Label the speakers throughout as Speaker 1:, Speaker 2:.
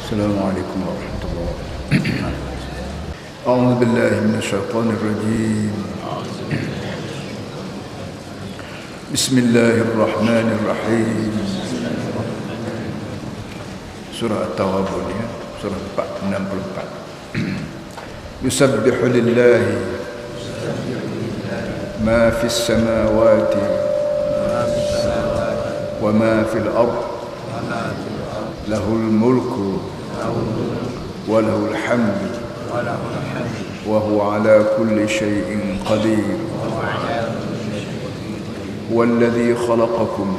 Speaker 1: السلام عليكم ورحمة الله. أعوذ بالله من الشيطان الرجيم. بسم الله الرحمن الرحيم. Surah At-Taghabun ya, surah 64. Yusabbihu lillahi ma fis samawati wa ma fil ard lahul mulku wa lahul hamdu wa huwa ala kulli shay'in qadir. والذي خلقكم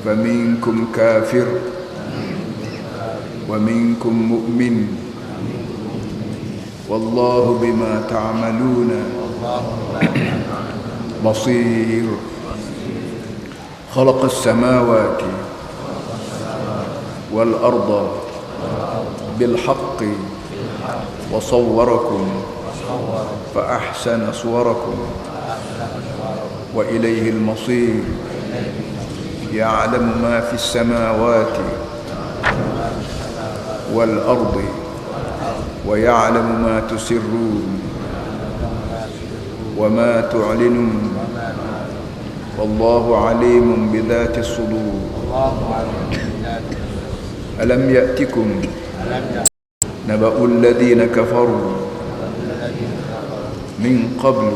Speaker 1: فمنكم كافر ومنكم مؤمن والله بما تعملون بصير. خلق السماوات والأرض بالحق وصوركم فأحسن صوركم وإليه المصير. يعلم ما في السماوات والأرض ويعلم ما تسرون وما تعلنون والله عليم بذات الصدور. ألم يأتكم نبأ الذين كفروا من قبل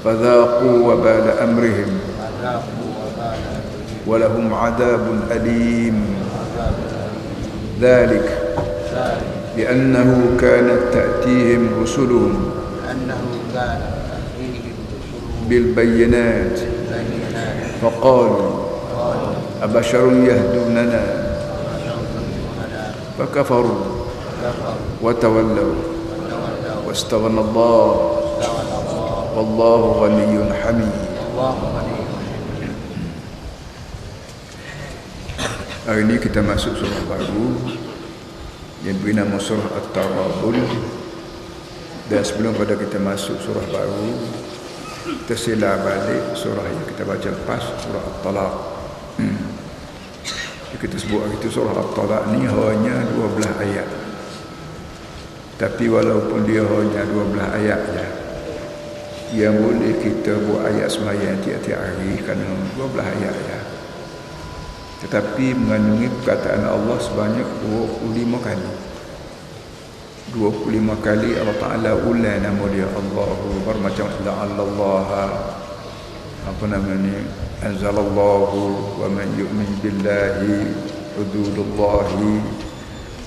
Speaker 1: فذاقوا وبال أمرهم ولهم عذاب أليم. ذلك بأنه كانت تأتيهم رسلهم بالبينات فقالوا أبشر يهدوننا فكفروا وتولوا واستغنى الله والله غني حميد. Hari ini kita masuk surah baru yang beri nama surah At-Taghabun. Dan sebelum pada kita masuk surah baru, kita sila balik surah yang kita baca lepas, surah At-Talaq. Kita sebut hari itu surah At-Talaq ni hanya 12 ayat. Tapi walaupun dia hanya 12 ayat saja, yang boleh kita buat ayat sembahyang tiap-tiap hari kerana 12 ayat saja. Tetapi mengandungi perkataan Allah sebanyak 25 kali. 25 kali Allah Ta'ala ulang nama dia Allahu, bermacam la'allallaha, apa namanya, anzalallahu wa man yu'min billahi hududullahi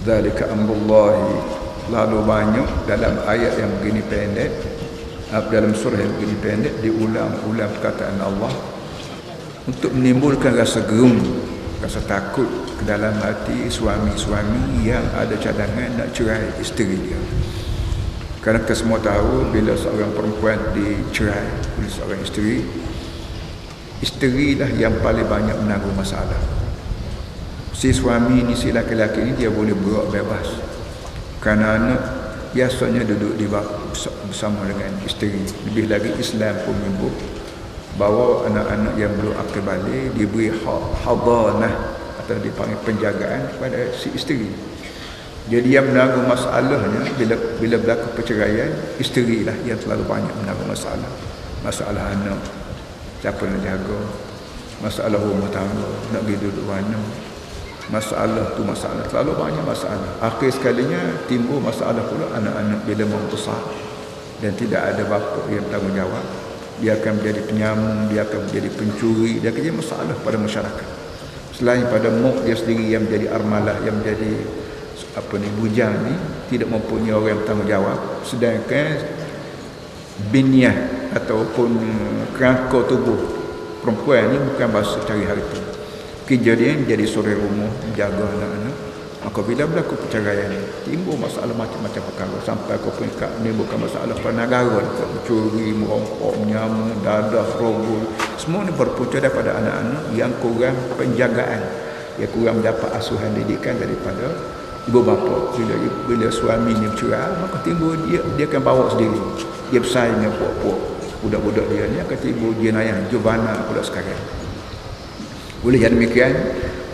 Speaker 1: dzalika amrullahi. Lalu banyak dalam ayat yang begini pendek, dalam surah yang begini pendek, diulang-ulang perkataan Allah untuk menimbulkan rasa geram, rasa takut ke dalam hati suami-suami yang ada cadangan nak cerai isteri dia. Kerana kita semua tahu bila seorang perempuan dicerai oleh seorang isteri, isterilah yang paling banyak menanggung masalah. Si suami ni, si laki-laki ni, dia boleh berak bebas kerana anak biasanya duduk di bersama dengan isteri. Lebih lagi Islam pun menyebut bahawa anak-anak yang belum akil balik diberi hadanah atau dipanggil penjagaan kepada si isteri. Jadi yang menanggung masalahnya bila berlaku perceraian, isteri lah yang terlalu banyak menanggung masalah. Masalah anak, siapa nak jaga, masalah rumah tangga, nak pergi duduk mana, masalah tu masalah, terlalu banyak masalah. Akhir sekalinya timbul masalah pula anak-anak bila membesar dan tidak ada bapa yang bertanggungjawab. Dia akan menjadi penyamun, dia akan menjadi pencuri, dia akan jadi masalah pada masyarakat. Selain pada mak dia sendiri yang menjadi armalah, yang menjadi bujang ni, tidak mempunyai orang yang bertanggungjawab. Sedangkan biniah ataupun kerangka tubuh perempuan ni bukan bahasa cari harta. Kerja dia menjadi suri rumah, menjaga anak-anak. Maka bila berlaku perceraian, timbul masalah macam-macam perkara, sampai ke peringkat menimbulkan masalah pada negara, mencuri, merompok, menyamun, dadah, rogol. Semua ni berpunca daripada anak-anak yang kurang penjagaan, yang kurang mendapat asuhan didikan daripada ibu bapa. Bila suami ni bercerai, maka timbul dia akan bawa sendiri. Dia bersaing dengan puak-puak budak-budak dia ni, akan timbul jenayah jubana pula sekarang. Oleh yang demikian,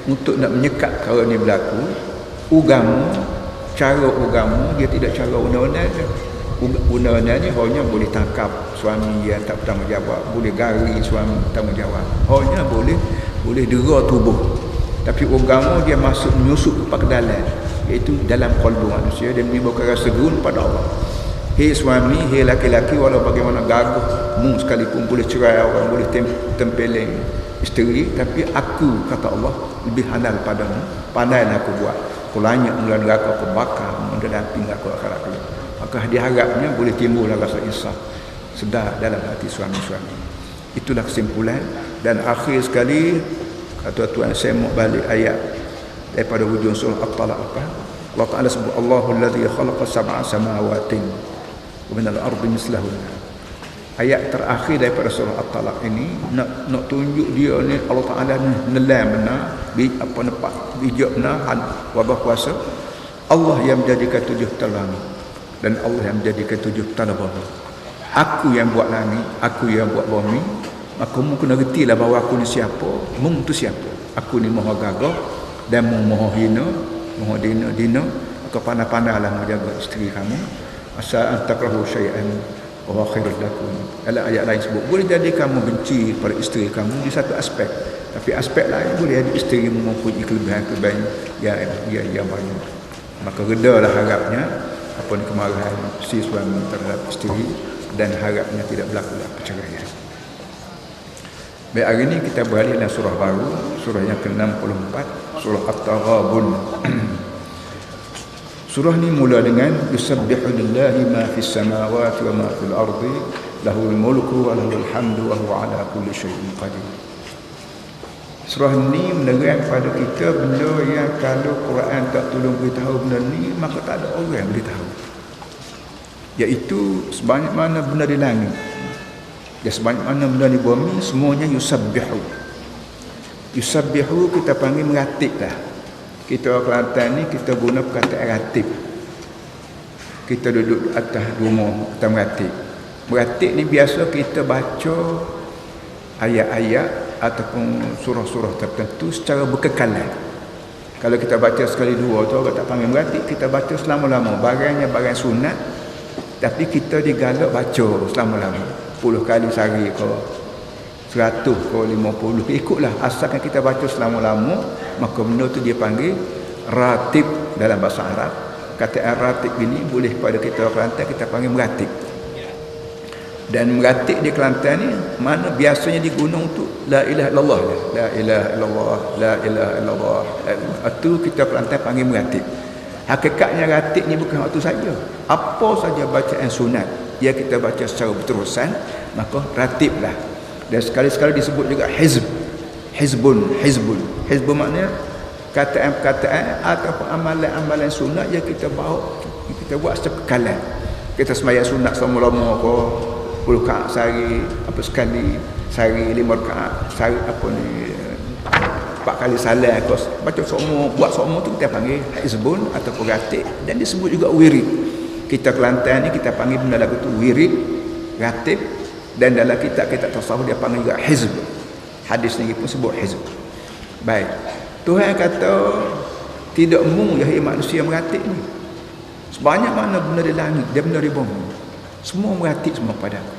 Speaker 1: untuk nak menyekat perkara ni berlaku. Cara agama dia tidak cara undang-undang je. Undang-undang ni hanya boleh tangkap suami yang tak bertanggungjawab, boleh gari suami bertanggungjawab, hanya boleh dera tubuh. Tapi agama dia masuk menyusup ke dalam, iaitu dalam kalbu manusia, dan menimbulkan rasa gerun pada Allah. Hei suami, hei laki-laki, walau bagaimana gagah mu sekalipun boleh cerai orang, boleh tempeleng isteri, tapi aku, kata Allah, lebih handal padamu, pandailah aku buat. Aku lanyak mula neraka, aku bakar mendamping aku akhirat aku. Maka diharapnya boleh timbullah rasa insaf sedar dalam hati suami-suami. Itulah kesimpulan. Dan akhir sekali, tuan-tuan, saya mau balik ayat daripada hujung surah At-Talaq apa? Allah Ta'ala sebut Allahu alladhi khalaqa sab'a samawatin wa minal ardi mislahunna. Ayat terakhir daripada surah At-Talaq ini nak tunjuk dia ni Allah Ta'ala ni nelam benar, nampak bijak benar, wabah kuasa. Allah yang menjadikan 7 langit dan Allah yang menjadikan 7 tanah bumi. Aku yang buat langit, aku yang buat bumi. Maka mu kena retilah bahawa aku ni siapa, mu tu siapa. Aku ni maha gagah dan mu maha hina, maha dina. Maka pandai-pandailah menjaga isteri kamu. Asa antakrahu syai'an wa khairul lakum. Dalam ayat lain sebut boleh jadi kamu benci pada isteri kamu di satu aspek, tapi aspek lain boleh jadi isteri mempunyai kelebihan yang banyak. Maka redalah harapnya apa ni kemarahan si suami terhadap isteri, dan harapnya tidak berlaku perceraian. Baik, hari ini kita beralih dalam surah baru, surah yang ke-64, surah At-Taghabun. Surah ni mula dengan yusabbihu lillahi ma fis samawati wa ma fil ardi lahul mulku wa lahul hamdu wa huwa ala kulli syai'in qadir. Surah ni menerang pada kita benda yang kalau Quran tak tolong beritahu benda ni, maka tak ada orang yang beritahu. Iaitu sebanyak mana benda di langit dan sebanyak mana benda di bumi, semuanya yusabbihu. Yusabbihu kita panggil meratib dah. Kita orang Kelantan ni kita guna perkataan ratib. Kita duduk atas rumah, kita meratib. Meratib ni biasa kita baca ayat-ayat ataupun surah-surah tertentu secara berkekalan. Kalau kita baca sekali dua tu orang tak panggil meratib, kita baca selama-lama. Barangnya barang sunat, tapi kita digalak baca selama-lama. 10 kali sehari ke 100 ke 50, ikutlah, asalkan kita baca selama-lama, maka benda tu dia panggil ratib dalam bahasa Arab. Kata ratib ini boleh pada kita orang Kelantan kita panggil meratib. Dan meratib di Kelantan ni mana biasanya digunakan untuk la ilaha illallah, la ilaha illallah, la ilaha illallah. Itu kita Kelantan panggil meratib. Hakikatnya ratib ni bukan waktu saja. Apa saja bacaan sunat yang kita baca secara berterusan, maka ratiblah. Dan sekali-sekali disebut juga hizb. Hizbun. Hizbun maknanya kataan-kataan ataupun amalan-amalan sunat yang kita bawa, kita buat secara kekalan. Kita sembahyang sunat selama-lama ke 10 rakaat sehari, apa sekali sehari 5 rakaat sehari, apa ni 4 kali salat ke, baca semua, buat semua tu kita panggil hizbun ataupun ratib. Dan disebut juga wirid. Kita Kelantan ni kita panggil benda lagu tu wirid, ratib, dan dalam kitab-kitab tasawuf dia panggil juga hizb. Hadis ni pun sebut hizb. Baik. Tuhan kata tidak mung ya manusia meratib ni. Sebanyak mana benda di langit dan benda di bumi, semua meratib semua pada aku.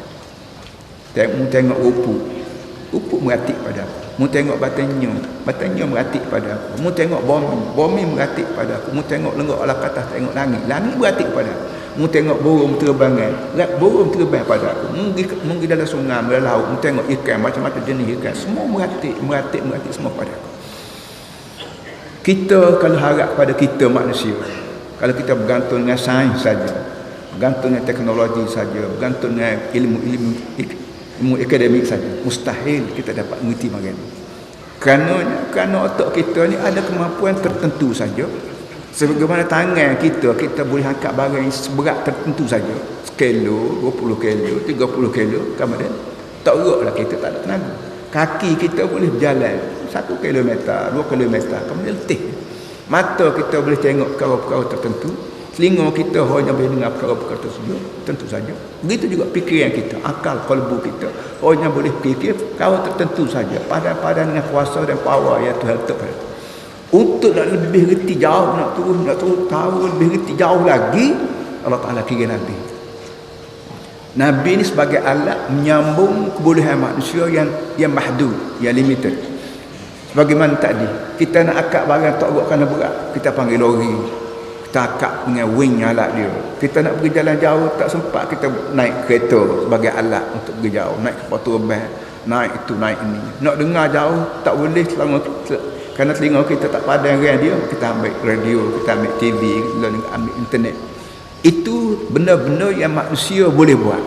Speaker 1: Tengok rupu meratib pada aku. Mu tengok batanya meratib pada aku. Mu tengok bumi meratib pada aku. Mu tengok lenggok ala atas, tengok langit meratib pada aku. Mu tengok burung terbangan, burung terbang pada aku. Mu pergi dalam sungai, dalam laut, mu tengok ikan, macam-macam jenis ikan, semua meratib semua pada aku. Kita kalau harap pada kita manusia, kalau kita bergantung dengan sains saja, bergantung dengan teknologi saja, bergantung dengan ilmu akademik saja, mustahil kita dapat mengerti macam ni. Kerana otak kita ni ada kemampuan tertentu saja. Sebagaimana tangan kita boleh angkat barang yang seberat tertentu saja, sekilo, 20 kilo, 30 kilo, kemudian tak geraklah kita, tak ada tenaga. Kaki kita boleh berjalan 1 kilometer, 2 kilometer, kemudian letih. Mata kita boleh tengok perkara-perkara tertentu, telinga kita hanya boleh dengar perkara-perkara tersebut, tentu saja. Begitu juga fikiran kita, akal kalbu kita hanya boleh fikir perkara tertentu saja, padan-padan dengan kuasa dan power yang Tuhan letak pada. Untuk nak lebih reti jauh, nak turun tahu lebih reti jauh lagi, Allah Ta'ala kira Nabi. Nabi ni sebagai alat menyambung kebolehan manusia yang mahdud, yang limited. Sebagaimana tadi, kita nak akak barang tak buat kerana berat, kita panggil lori. Kita akak dengan wing alat dia. Kita nak pergi jalan jauh, tak sempat, kita naik kereta sebagai alat untuk pergi jauh. Naik kapal terbang, naik itu, naik ini. Nak dengar jauh, tak boleh selama kerana telinga kita tak padan dengan dia, kita ambil radio, kita ambil TV, kita ambil internet. Itu benda-benda yang manusia boleh buat.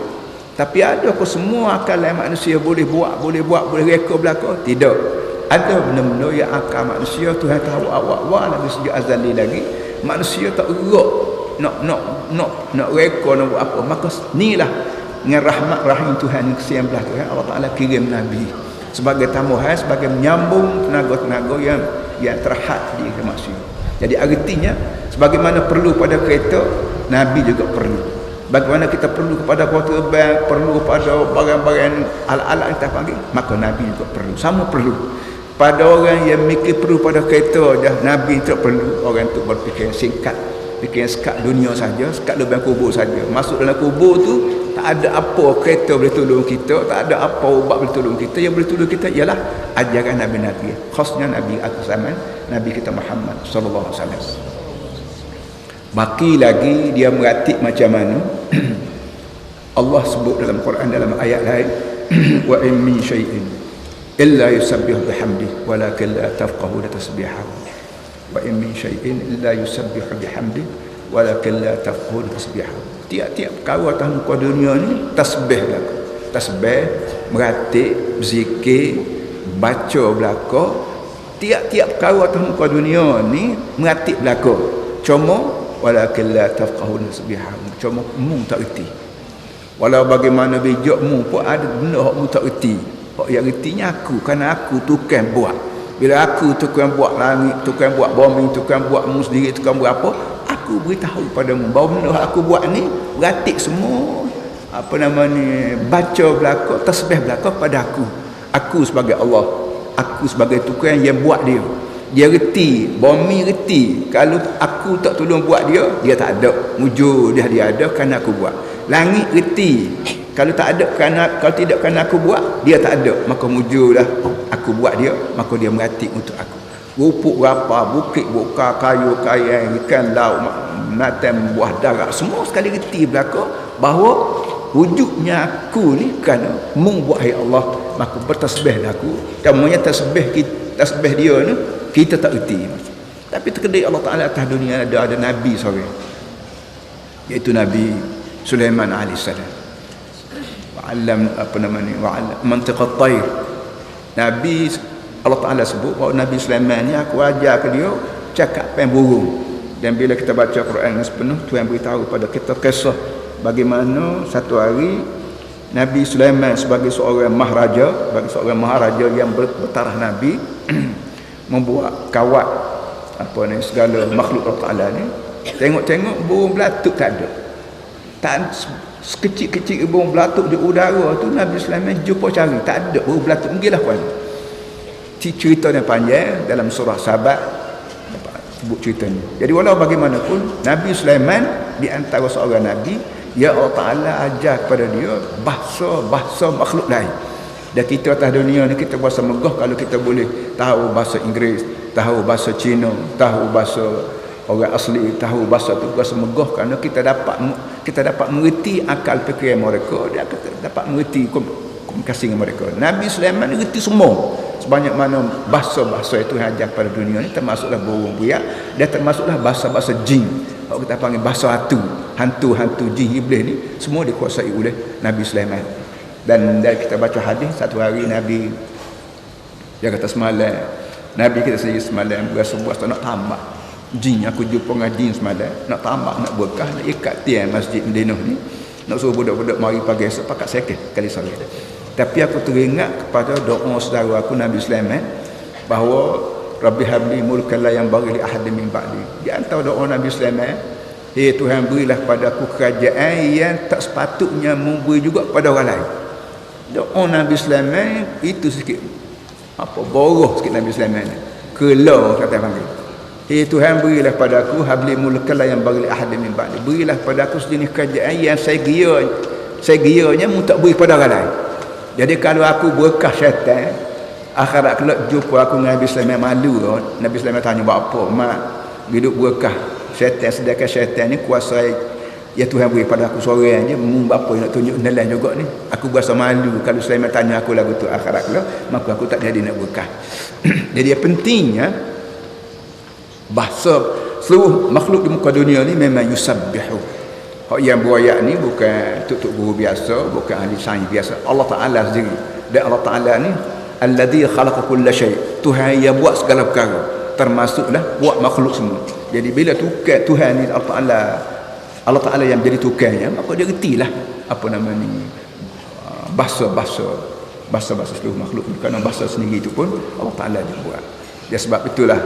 Speaker 1: Tapi ada ke semua akal yang manusia boleh buat, boleh reka belaka? Tidak. Ada benda-benda yang akal manusia Tuhan tahu awak lagi sejak azali lagi. Manusia tak gerak nak reka nak buat apa. Maka inilah dengan rahmat rahim Tuhan yang kesian belah Tuhan, Allah Ta'ala kirim Nabi sebagai tambahan, sebagai menyambung tenaga-tenaga yang terhad di manusia. Jadi artinya sebagaimana perlu pada kereta, Nabi juga perlu. Bagaimana kita perlu kepada kapal terbang, perlu kepada barang-barang alat-alat kita panggil, maka Nabi juga perlu. Sama perlu. Pada orang yang mikir perlu pada kereta dah, Nabi tak perlu. Orang tu berfikir singkat, fikir sekat dunia saja, sekat lubang kubur saja. Masuk dalam kubur tu tak ada apa kereta boleh tolong kita, tak ada apa ubat boleh tolong kita. Yang boleh tolong kita ialah ajaran Nabi-Nabi, khasnya Nabi akhir zaman, Nabi kita Muhammad sallallahu alaihi wasallam. Baki lagi dia meratib macam mana Allah sebut dalam Quran dalam ayat lain wa in min syai'in illa yusabbihu bihamdihi walakin la tafqahuna tasbihahu. Wa in min syai'in illa yusabbihu bihamdihi walakin la tafqahuna tasbihahu. Tiap-tiap perkara atas muka dunia ni tasbih belaka. Tasbih, meratib, berzikir, baca belaka. Tiap-tiap perkara atas muka dunia ni meratib belaka. Cuma walakin la tafqahuna tasbihahu. Cuma mu tak reti. Walau bagaimana bijak mu pun ada benda hak mu tak reti. Hak yang retinya aku, kerana aku tukang buat. Bila aku tukang buat langit, tukang buat bumi, tukang buat mu sendiri, tukang buat apa, aku beritahu padamu bahawa benda aku buat ni beratik semua apa nama ni, baca belaka, tasbih belaka pada aku sebagai Allah, aku sebagai tukang yang buat dia. Dia reti, bumi reti, kalau aku tak tolong buat dia tak ada. Mujur dia ada kerana aku buat. Langit reti, kalau tak ada kalau tidak kerana aku buat, dia tak ada. Maka mujurlah aku buat dia, maka dia merati untuk aku. Rupuk rapa, bukit buka, kayu kaya, ikan laut, binatang buah darat, semua sekali reti belaka bahawa wujudnya aku ni kerana mu buat ya Allah, maka bertasbihlah aku. Namanya tasbih dia ni kita tak reti. Tapi terkedai Allah Ta'ala atas dunia ada Nabi seorang, iaitu Nabi Sulaiman alaihissalam. Wa'allam apa namanya, wa'allam mantiqat tayr. Nabi Allah Ta'ala sebut bahawa Nabi Sulaiman ni aku ajar ke dia cakap pen burung. Dan bila kita baca Quran dengan sepenuh, Tuhan beritahu pada kita kisah bagaimana satu hari Nabi Sulaiman sebagai seorang maharaja yang bertaraf Nabi membuat kawat apa ni segala makhluk Allah Ta'ala ni. Tengok burung belatuk tak ada. Tak sekecil-kecil burung belatuk di udara tu Nabi Sulaiman jumpa cari, tak ada burung belatuk. Pergilah puan. Cerita yang panjang dalam surah Sabat sebut ceritanya. Jadi walau bagaimanapun Nabi Sulaiman di antara seorang nabi ya Allah Ta'ala ajar kepada dia bahasa makhluk lain. Dan kita atas dunia ni kita berasa megah kalau kita boleh tahu bahasa Inggeris, tahu bahasa Cina, tahu bahasa orang asli, tahu bahasa tu, berasa megah kerana kita dapat mengerti akal fikiran mereka, dia dapat mengerti komunikasi dengan mereka. Nabi Sulaiman mengerti semua. Sebanyak mana bahasa-bahasa itu yang ajar pada dunia ni, termasuklah burung buyak dan termasuklah bahasa-bahasa jin. Kalau kita panggil bahasa hantu jin iblis ni, semua dikuasai oleh Nabi Sulaiman. Dan dari kita baca hadis, satu hari Nabi dia kata semalam, Nabi kita sendiri semalam berasa puasa nak tambah jin. Aku jumpa dengan jin semalam, nak tambah, nak berkah, nak ikat tiang Masjid Madinah ni, nak suruh budak-budak mari pagi esok pakat sekeh kali sore. Tapi aku teringat kepada doa saudara aku Nabi Sulaiman bahawa Rabbi habli mulkan la yanbaghi li ahadin min ba'di. Di antara doa Nabi Sulaiman, hey Tuhan berilah pada aku kerajaan yang tak sepatutnya memberi juga kepada orang lain. Doa Nabi Sulaiman itu sikit apa boroh sikit Nabi Sulaiman. Kela kata panggil. Tuhan berilah padaku habli mulkal yang bagi ahad min ba'di. Berilah padaku sejenis kerajaan yang saya gianya mu tak beri pada orang lain. Jadi kalau aku berkah syaitan, akhirat kelak jumpa aku dengan Nabi Sulaiman malu. Nabi Sulaiman tanya buat apa? Mak, hidup berkah syaitan, sedangkan syaitan ni kuasa ya Tuhan beri pada aku seorang je, mu apa nak tunjuk nelan juga ni. Aku berasa malu kalau Sulaiman tanya aku lagu tu akhirat kelak, maka aku tak jadi nak berkah. Jadi pentingnya bahasa seluruh makhluk di muka dunia ni memang yusabbihu. Hak yang buaya ni bukan tuk guru biasa, bukan ahli sains biasa. Allah Taala sendiri. Dan Allah Taala ni alladzi khalaqa kulla syai'. Tuhan yang buat segala perkara, termasuklah buat makhluk semua. Jadi bila tukar Tuhan ni Allah Taala yang jadi tukarnya, maka dia retilah apa nama ni bahasa seluruh makhluk. Kerana bahasa sendiri itu pun Allah Taala dia buat. Ya sebab itulah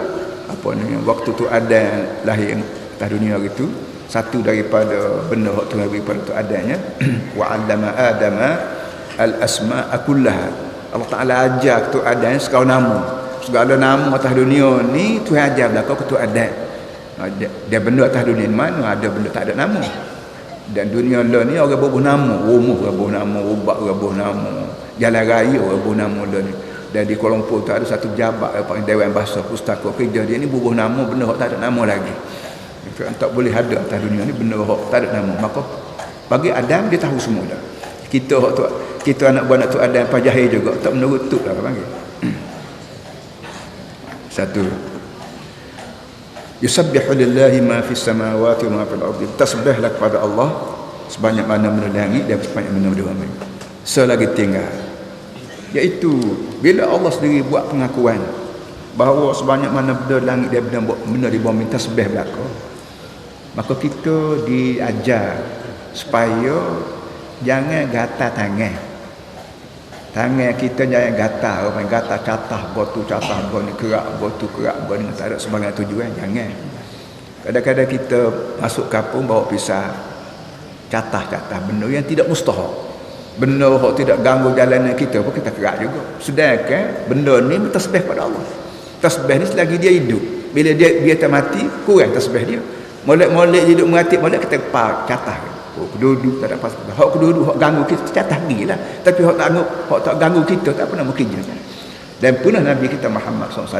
Speaker 1: apa ni waktu tu ada lahir atas dunia itu, satu daripada benda hak Tuhan beri pada tu adanya wa 'allama adama al asma'a kullaha. Allah Taala ajar tu Adam segala nama atas dunia ni Tuhan ajar belaka ke tu Adam. Dia benda atas dunia mana ada benda tak ada nama. Dan dunia lah ni orang berbuh nama, rumah berbuh nama, ubat berbuh nama, jalan raya berbuh nama lah ni. Dan di Kuala Lumpur tu ada satu pejabat Dewan Bahasa Pustaka kerja dia ni bubuh nama benda hak tak ada nama lagi. Itu tak boleh ada atas dunia ni benda hak tak ada nama. Maka bagi Adam dia tahu semua dah. Kita hak tu, kita anak buah anak tu Adam pajahir juga tak menurut tu lah panggil. Satu. Yusabbihu lillahi ma fis samawati wa ma fil ardi. Tasbihlah kepada Allah sebanyak mana benda langit dan sebanyak mana benda bumi. Selagi tinggal, iaitu bila Allah sendiri buat pengakuan bahawa sebanyak mana benda langit dan benda di bumi tasbih belaka, maka kita diajar supaya jangan gatal tangan kita, jangan gatal catah botu catah ni kerak botu kerak ni tak ada sebagai tujuan. Jangan. Kadang-kadang kita masuk kampung bawa pisah catah benda yang tidak mustahak, benda yang tidak ganggu jalanan kita pun kita kerak juga. Sedangkan benda ni bertasbih pada Allah. Tasbih ni selagi dia hidup. Bila dia tak mati, kurang tasbih dia. Molek hidup mati, molek kita catah. Keduduk tak ada apa-apa. Hak keduduk, hak ganggu kita catah gilah. Tapi hak tak ganggu kita tak pernah bekerja. Dan pernah Nabi kita Muhammad SAW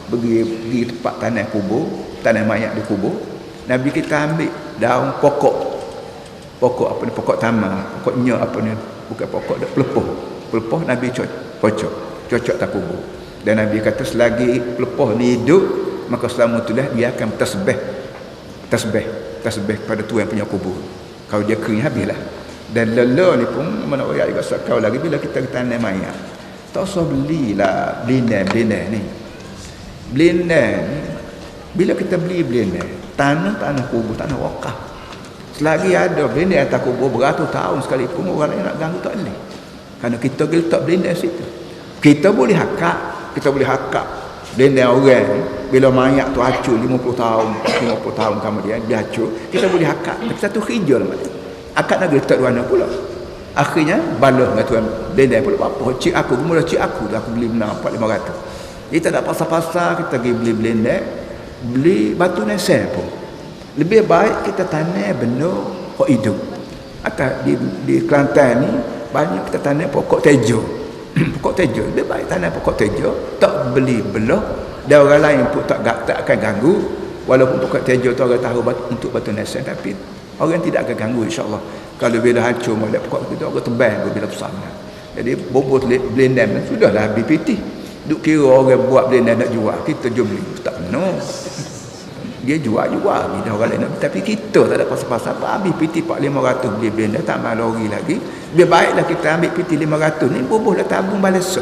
Speaker 1: pergi tempat tanah kubur, tanah mayat di kubur. Nabi kita ambil daun pokok apa ni, pokok tamar, pokoknya apa ni, bukan pokok dak pelepah Nabi cocok tak kubur. Dan Nabi kata selagi pelepah ni hidup, maka selama itulah dia akan tasbih pada Tuhan punya kubur. Kalau dia kering habislah. Dan lele ni pun mana orang juga sakau lagi bila kita tanam mayat. Tak usah belilah blinder ni. Blinder ni bila kita beli blinder, tanah kubur, tanah wakaf. Selagi ada blinder atas kubur beratus tahun sekalipun orang lain nak ganggu tak boleh. Kerana kita letak blinder situ. Kita boleh hakak blinder orang ni, bila mayat tu hacur 50 tahun kemudian dia hacur, kita boleh hakak. Tapi satu hijau lah mati. Akak nak letak mana pula. Akhirnya balas dengan tuan blinder pula apa. Cik aku beli benar 400-500. Kita tak pasal-pasal kita pergi beli blinder, beli batu nesel pun. Lebih baik kita tanam benda hok hidup. Akan di Kelantan ni banyak kita tanam pokok tejo. Pokok tejo lebih baik tanam pokok tejo, tak beli belah dan orang lain pun tak akan ganggu. Walaupun pokok tejo tu orang tahu untuk batu nesel, tapi orang tidak akan ganggu insya-Allah. Kalau bila hancur molek pokok kita orang tebang bila besar. Jadi bobot blender sudahlah habis pitih. Duk kira orang buat blender nak jual, kita jom beli tak penuh. Dia jual dia orang lain nak, tapi kita tak ada pasal-pasal habis piti 400-500 beli blender tak mahu lori lagi. Lebih baiklah kita ambil piti 500 ni bubuh dah tabung balas.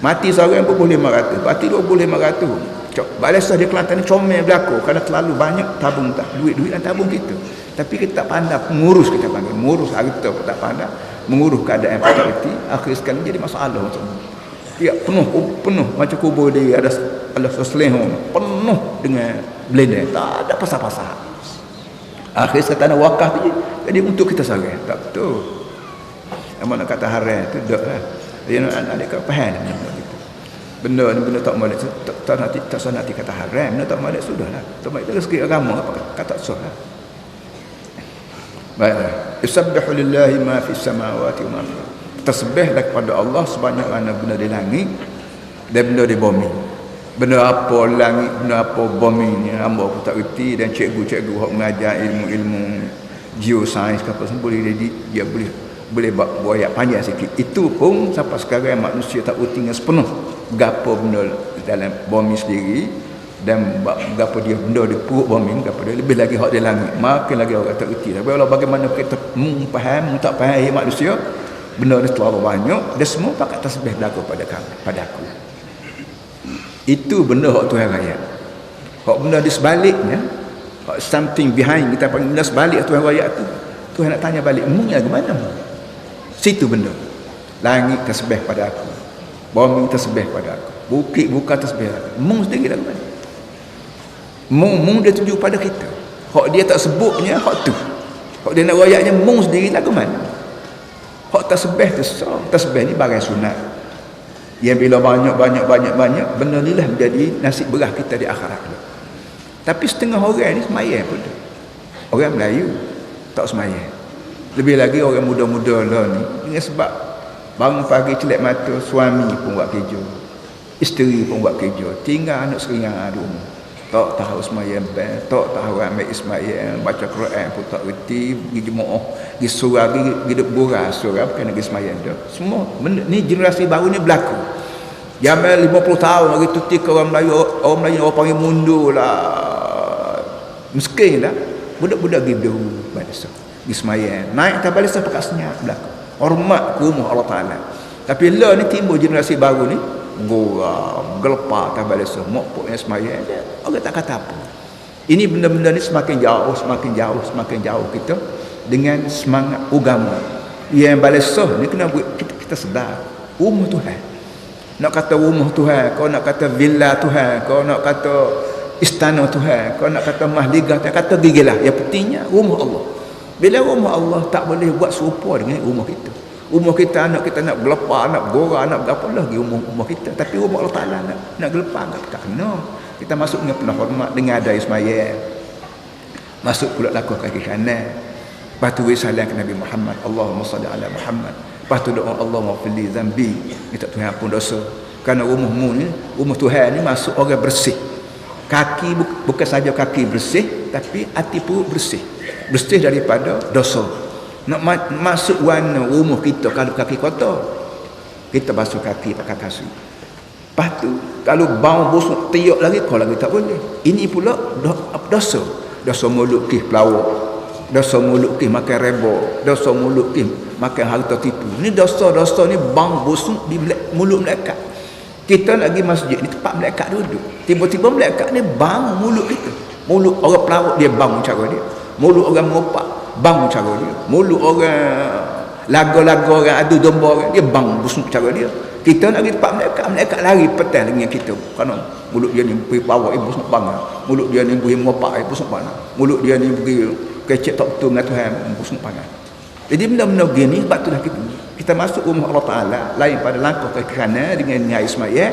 Speaker 1: Mati seorang bubuh 500, mati 2,500. Balas dia Kelantan ni comel berlaku kerana terlalu banyak tabung tak duit dalam tabung kita. Tapi kita tak pandai mengurus, kita panggil mengurus harta pun tak pandai mengurus keadaan properti. Akhir sekali jadi masalah macam ni. Ya penuh macam kubur dia ada seselehong penuh dengan blender, tak ada pasal-pasal. Akhir sekali tanah wakaf tu jadi untuk kita sarai tak betul. Yang mana kata haram tu dak lah. Dia nak ada kat faham gitu. Benda ni benda tak molek, tak sanati kata haram, benda tak molek sudahlah. Tak molek rezeki agama apa kata sah lah. Baiklah. Yusabbihu lillahi ma fis samawati wa ma fil ardh. Tasbihlah kepada Allah sebanyak mana benda di langit dan benda di bumi. Benda apa langit, benda apa bumi ni hamba aku tak reti, dan cikgu-cikgu hak mengajar ilmu-ilmu geosains apa semua boleh dia boleh buat ayat panjang sikit. Itu pun sampai sekarang manusia tak reti dengan sepenuh gapo benda dalam bumi sendiri dan gapo dia benda di perut bumi, gapo dia lebih lagi hak di langit. Makin lagi orang tak reti. Tapi kalau bagaimana kita faham, tak faham manusia, benda ni terlalu banyak, dia semua pakai tasbih berlaku pada aku. Itu benda hak Tuhan raya. Hak benda di sebaliknya, hak something behind, kita panggil benda sebalik Tuhan raya tu. Tuhan nak tanya balik, mungnya ke mana? Situ benda. Langit tasbih pada aku, bumi tasbih pada aku, bukit buka tasbih aku. Mung sendiri lagu mana? Mung dia tuju pada kita. Hak dia tak sebutnya hak tu. Hak dia nak rayaknya mung sendiri lagu mana? Hak tasbih tu sah. Tasbih ni barang sunat. Yang bila banyak benda ni lah menjadi nasib berah kita di akhirat. Tapi setengah orang ni semayang pun. Orang Melayu tak semayang. Lebih lagi orang muda-muda lah ni, dengan sebab bangun pagi celak mata, suami pun buat kerja, isteri pun buat kerja, tinggal anak seringan di rumah. Tak tahu semayang tak tahu ambil ismayang, baca Quran pun tak reti, pergi jemaah, pergi surah, pergi duduk burah surah, bukan lagi semayang dah. Semua ni generasi baru ni berlaku. Zaman 50 tahun lagi tu orang Melayu orang panggil mundur lah, miskin lah. Budak-budak pergi dulu balisa, pergi semayang, naik tak balisa pakai senyap berlaku. Hormat ke rumah Allah Ta'ala. Tapi lah ni timbul generasi baru ni, goram, gelepar tak balisa, mokpok yang semayang, orang tak kata apa. Ini benda-benda ni semakin jauh kita dengan semangat agama. Yang balisa ni kena kita sedar rumah Tuhan. Nak kata rumah Tuhan, kau nak kata villa Tuhan, kau nak kata istana Tuhan, kau nak kata mahligai Tuhan, kata gigilah. Yang pentingnya rumah Allah. Bila rumah Allah tak boleh buat serupa dengan rumah kita. Rumah kita, anak kita nak gelepar, nak gorah, nak berapa lagi rumah kita. Tapi rumah Allah Ta'ala nak gelepar, tak kena. Kita masuk dengan penuh hormat, dengan ada Ismail. Masuk pula lakuh kaki kanan. Lepas tu salam ke Nabi Muhammad, Allahumma salli ala Muhammad. Lepas tu doa Allah maghfirli zambi, minta Tuhan ampun dosa. Kerana rumahmu ni, rumah Tuhan ni masuk orang bersih. Kaki bukan saja kaki bersih, tapi hati pun bersih. Bersih daripada dosa. Nak masuk warna rumah kita, kalau kaki kotor, kita basuh kaki pakai kasih. Lepas tu kalau bau busuk tiup lagi, kau lagi tak boleh. Ini pula dosa. Dosa mulut kih pelawak, dosa mulut kih makan reba, dosa mulut kih makan harta tipu. Ini dosa-dosa ni bau busuk di mulut malaikat. Kita lagi masjid ni tempat malaikat duduk, tiba-tiba malaikat ni bau mulut kita. Mulut orang pelawak dia bau cara dia, mulut orang meropak bang cara dia, mulut orang lagu-lagu orang adu domba orang dia bang busuk cara dia. Kita nak pergi tempat mereka lari petang dengan kita, kerana mulut dia ni pergi power busuk bang, mulut dia ni pergi meropak busuk bang, mulut dia ni pergi kecek tak betul dengan Tuhan busuk bang. Jadi benda-benda begini, sebab itulah kita masuk rumah Allah Ta'ala lain pada langkah ke kanan dengan nyai Ismail.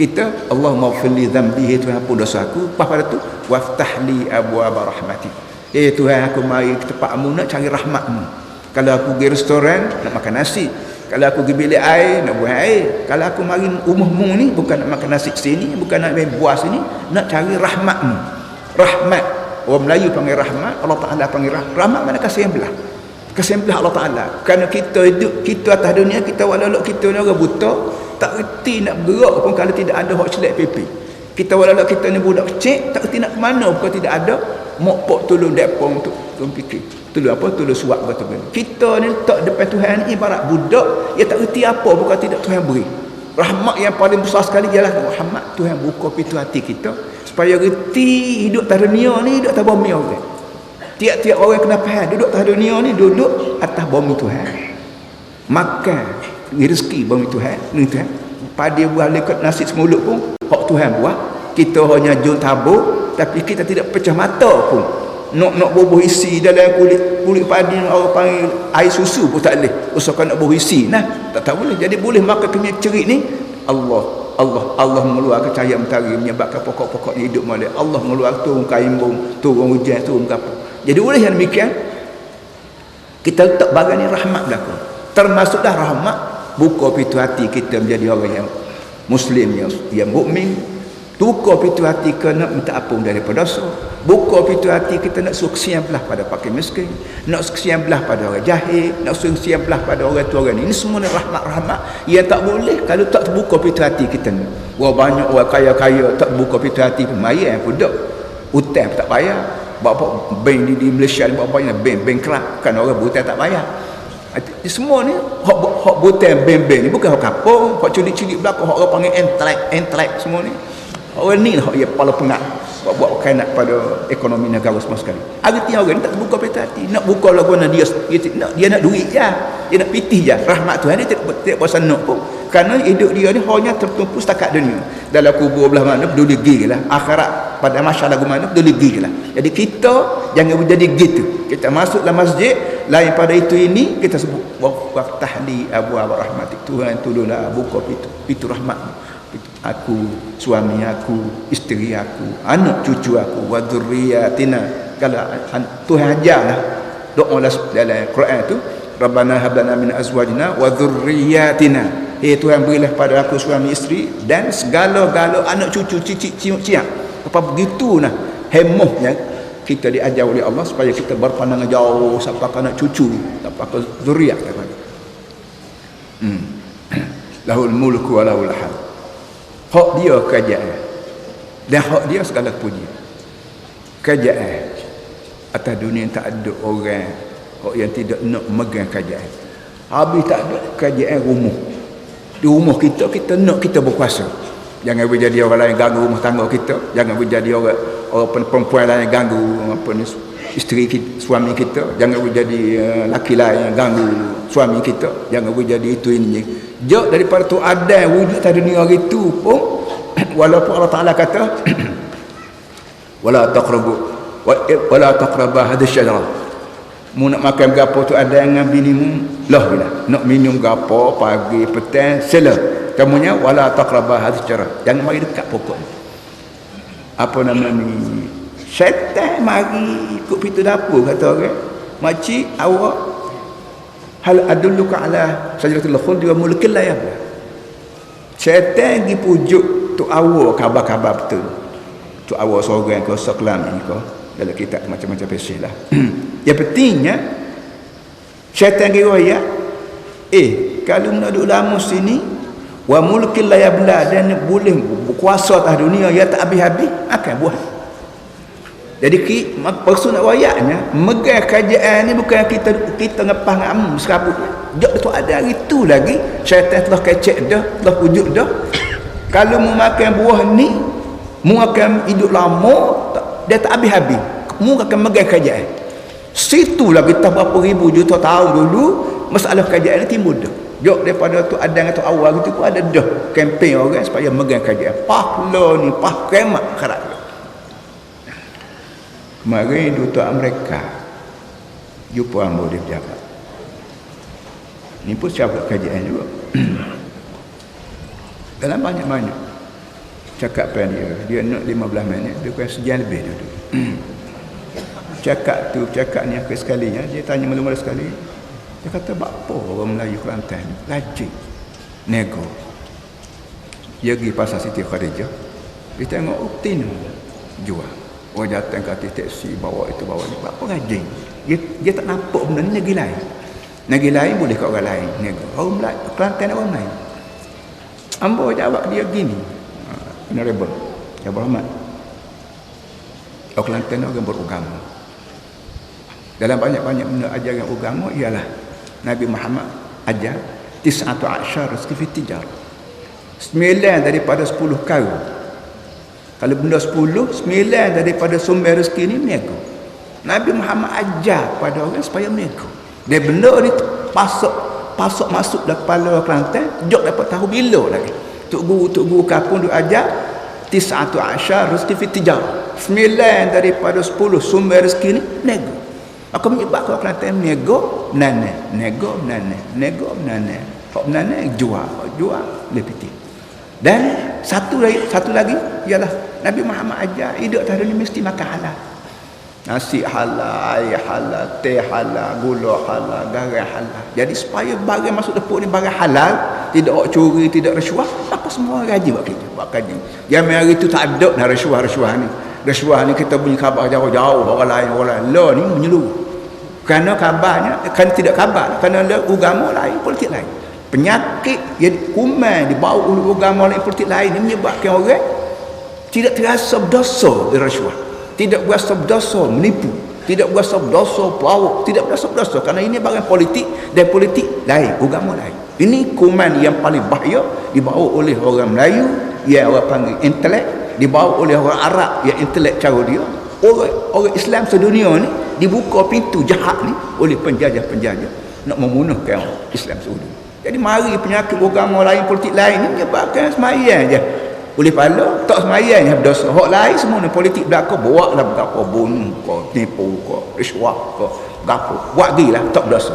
Speaker 1: Kita Allahumma ighfirli dhanbi, Tuhan ampun dosaku. Lepas pada tu waftahli abwaaba rahmati, Tuhan aku mari ke tempatmu nak cari rahmatmu. Kalau aku pergi restoran nak makan nasi, kalau aku pergi bilik air nak buang air, kalau aku mari rumahmu ni bukan nak makan nasi sini, bukan nak main buah sini, nak cari rahmatmu. Rahmat, orang Melayu panggil rahmat, Allah Ta'ala panggil rahmat. Mana kasih yang belah, kasih yang belah Allah Ta'ala. Kerana kita hidup, kita atas dunia, kita walau kita ni orang buta, tak reti nak bergerak pun kalau tidak ada hak celak pipi. Kita walau kita ni budak kecil, tak reti nak ke mana pun tidak ada mokpok tolong depong untuk fikir. Tolong apa? Tolong suap kata begini. Kita ni tak depan Tuhan ni ibarat budak, dia tak reti apa bukan tidak Tuhan beri. Rahmat yang paling besar sekali ialah Muhammad. Tuhan buka pintu hati kita supaya reti hidup atas dunia ni, hidup atas bumi orang. Tiap-tiap orang kena faham duduk atas dunia ni, duduk atas bumi Tuhan. Makan rezeki bumi Tuhan, ni Tuhan. Pada buah lekat nasi semulut pun hak Tuhan buat. Kita hanya jun tabur, tapi kita tidak pecah mata pun. Nak bubuh isi dalam kulit padi, orang panggil air susu pun tak boleh. Usahakan nak bubuh isi, nah tak boleh. Jadi boleh makan kenyang cerik ni, Allah Allah mengeluarkan cahaya mentari menyebabkan pokok-pokok hidup molek. Allah mengeluarkan turun kaimbung, turun hujan, turun apa. Jadi oleh yang demikian kita letak barang ni rahmat belaka. Termasuklah rahmat buka pintu hati kita menjadi orang yang muslim, yang mukmin. Buka pintu hati kita nak minta ampun daripada dosa. Buka pintu hati kita nak suruh kesian belah pada fakir miskin, nak kesian belah pada orang jahil, nak suruh kesian belah pada orang tua orang ni. Ini semua rahmat-rahmat yang tak boleh kalau tak terbuka pintu hati kita ni. Orang banyak orang kaya-kaya tak buka pintu hati pun mayat pun dak. Hutang pun tak bayar. Bapak bank di Malaysia ni banyak bank kan orang hutang tak bayar. Semua ni hak hutang bank ni bukan hak kampung, hak cilik-cilik belaka, hak orang panggil entlek semua ni. Orang ni lah yang kepala penat buat kainak pada ekonomi negara semua sekali. Artinya orang ni tak buka pintu hati. Nak buka lagu dia nak duit je. Dia nak pitih je. Rahmat Tuhan dia tidak berasa nak pun. Kerana hidup dia ni hanya tertumpu setakat dunia. Dalam kubur belah mana peduli gigi lah. Akhirat pada masyarakat lagu mana peduli gigi lah. Jadi kita jangan menjadi gitu. Kita masuk dalam masjid lain pada ini kita sebut waftahli abwaab rahmatik. Tuhan tolonglah buka pintu rahmat. Aku, suami aku, isteri aku, anak cucu aku, wa dzurriyyatina. Kalau Tuhan ajarlah doa dalam Quran tu, Rabbana hab lana min azwajina wa dzurriyyatina. Tuhan berilah pada aku suami isteri dan segala-gala anak cucu cicit ciak. Apa begitu nah hemohnya kita diajar oleh Allah supaya kita berpandangan jauh sampai ke anak cucu, sampai ke zuriat kata. Lahul mulku wa lahul hamd. Hak dia kerajaan dan hak dia segala puji. Kerajaan atas dunia tak ada orang yang tidak nak megang kerajaan. Habis tak ada kerajaan rumah. Di rumah kita nak kita berkuasa. Jangan berjadi orang lain ganggu rumah tangga kita. Jangan berjadi orang perempuan lain ganggu isteri kita, suami kita. Jangan berjadi laki lain ganggu suami kita. Jangan berjadi itu ini. Jauh daripada tu ada wujud atas dunia itu pun walaupun Allah Ta'ala kata wala taqrabu hadhihi syajarah. Mu nak makan gapo tu ada dengan binimu lah bila nak minum gapo pagi petang sila kamunya wala taqrabu hadhihi syajarah, jangan mari dekat pokok ni. Apa nama ni, syaitan mari ikut pintu dapur kata orang, makcik awak hal adulluka ala sajaratul khuld wa mulkil la yabla. Syaitan pergi pujuk tu awal khabar-khabar betul. Tu awal seorang ke seklam ni ke dalam kitab macam-macam pesih lah. Yang pentingnya syaitan kira ya kalau nak duduk lama sini wa mulkil la yabla dan boleh berkuasa atas dunia ya tak habis-habis akan buat. Jadi maksud nak wayaknya megang kerajaan ni bukan kita ngepah ngam serabut. Jok tu ada hari tu lagi syaitan telah kecek dah, telah pujuk dah. Kalau mu makan buah ni, mu akan hidup lama, dia tak habis-habis. Mu akan megang kerajaan. Situlah kita berapa ribu juta tahun dulu masalah kerajaan ni timbul dah. Jok daripada tu ada atau awal gitu pun ada dah kempen orang supaya megang kerajaan. Pahla ni, pah kemat akhirat. Kemarin Duta Amerika jumpa ambo dia berjabat. Ni pun siapa kerajaan juga. Dalam banyak-banyak cakapan dia nak 15 minit, dia kurang sejam lebih dulu. Cakap ni akhir sekalinya, dia tanya mula-mula sekali. Dia kata, apa orang Melayu Kelantan rajin nego. Dia pergi pasar Siti Khadijah, dia tengok rutin jual. Orang datang ke atas teksi, bawa itu, bawa ni. Apa rajin? Dia tak nampak benda ni negeri lain. Negeri lain boleh kat orang lain. Orang Melayu, Kelantan orang lain. Ambo jawab dia gini. Honorable, ya berhormat. Orang Kelantan orang beragama. Dalam banyak-banyak benda ajaran agama ialah Nabi Muhammad ajar 19 rizqi fi tijar. 9 daripada 10 kau. Kalau benda 10, 9 daripada sumber rezeki ni nego. Nabi Muhammad ajar pada orang supaya nego. Dia benda ni pasok masuk dalam kepala Kelantan, jok dapat tahu bila lagi. Tok guru kampung duk ajar 19 rezeki fi tijar. 9 daripada 10 sumber rezeki ni nego. Aku menyebab kau Kelantan nego nane. Hak nane jual lebih tinggi. Dan Satu lagi ialah Nabi Muhammad ajar hidup tahun ni mesti makan halal. Nasi halal, air halal, teh halal, gula halal, garam halal. Jadi supaya barang masuk dapur ni barang halal, tidak orang curi, tidak rasuah, maka semua rajin buat kerja, buat kaji. Zaman hari tu tak ada dah rasuah ni. Rasuah ni kita punya khabar jauh-jauh orang lain. Lah ni menyeluruh. Kerana kabarnya kan tidak kabar, kerana agama lain, politik lain. Penyakit yang kuman dibawa oleh agama lain, politik lain ni menyebabkan orang tidak terasa berdosa dari rasuah. Tidak berasa berdosa menipu, tidak berasa berdosa pelawak, tidak berasa berdosa kerana ini barang politik dan politik lain, agama lain. Ini kuman yang paling bahaya dibawa oleh orang Melayu yang orang panggil intelek, dibawa oleh orang Arab yang intelek cara dia. Orang Islam sedunia ni dibuka pintu jahat ni oleh penjajah-penjajah nak membunuhkan Islam sedunia. Jadi mari penyakit agama lain, politik lain ni menyebabkan semayang je. Boleh pala tak semayang yang berdosa. Hak lain semua ni politik belaka bawa lah berapa bunuh ke, tipu ke, risuah ke, berapa. Buat gilah tak berdosa.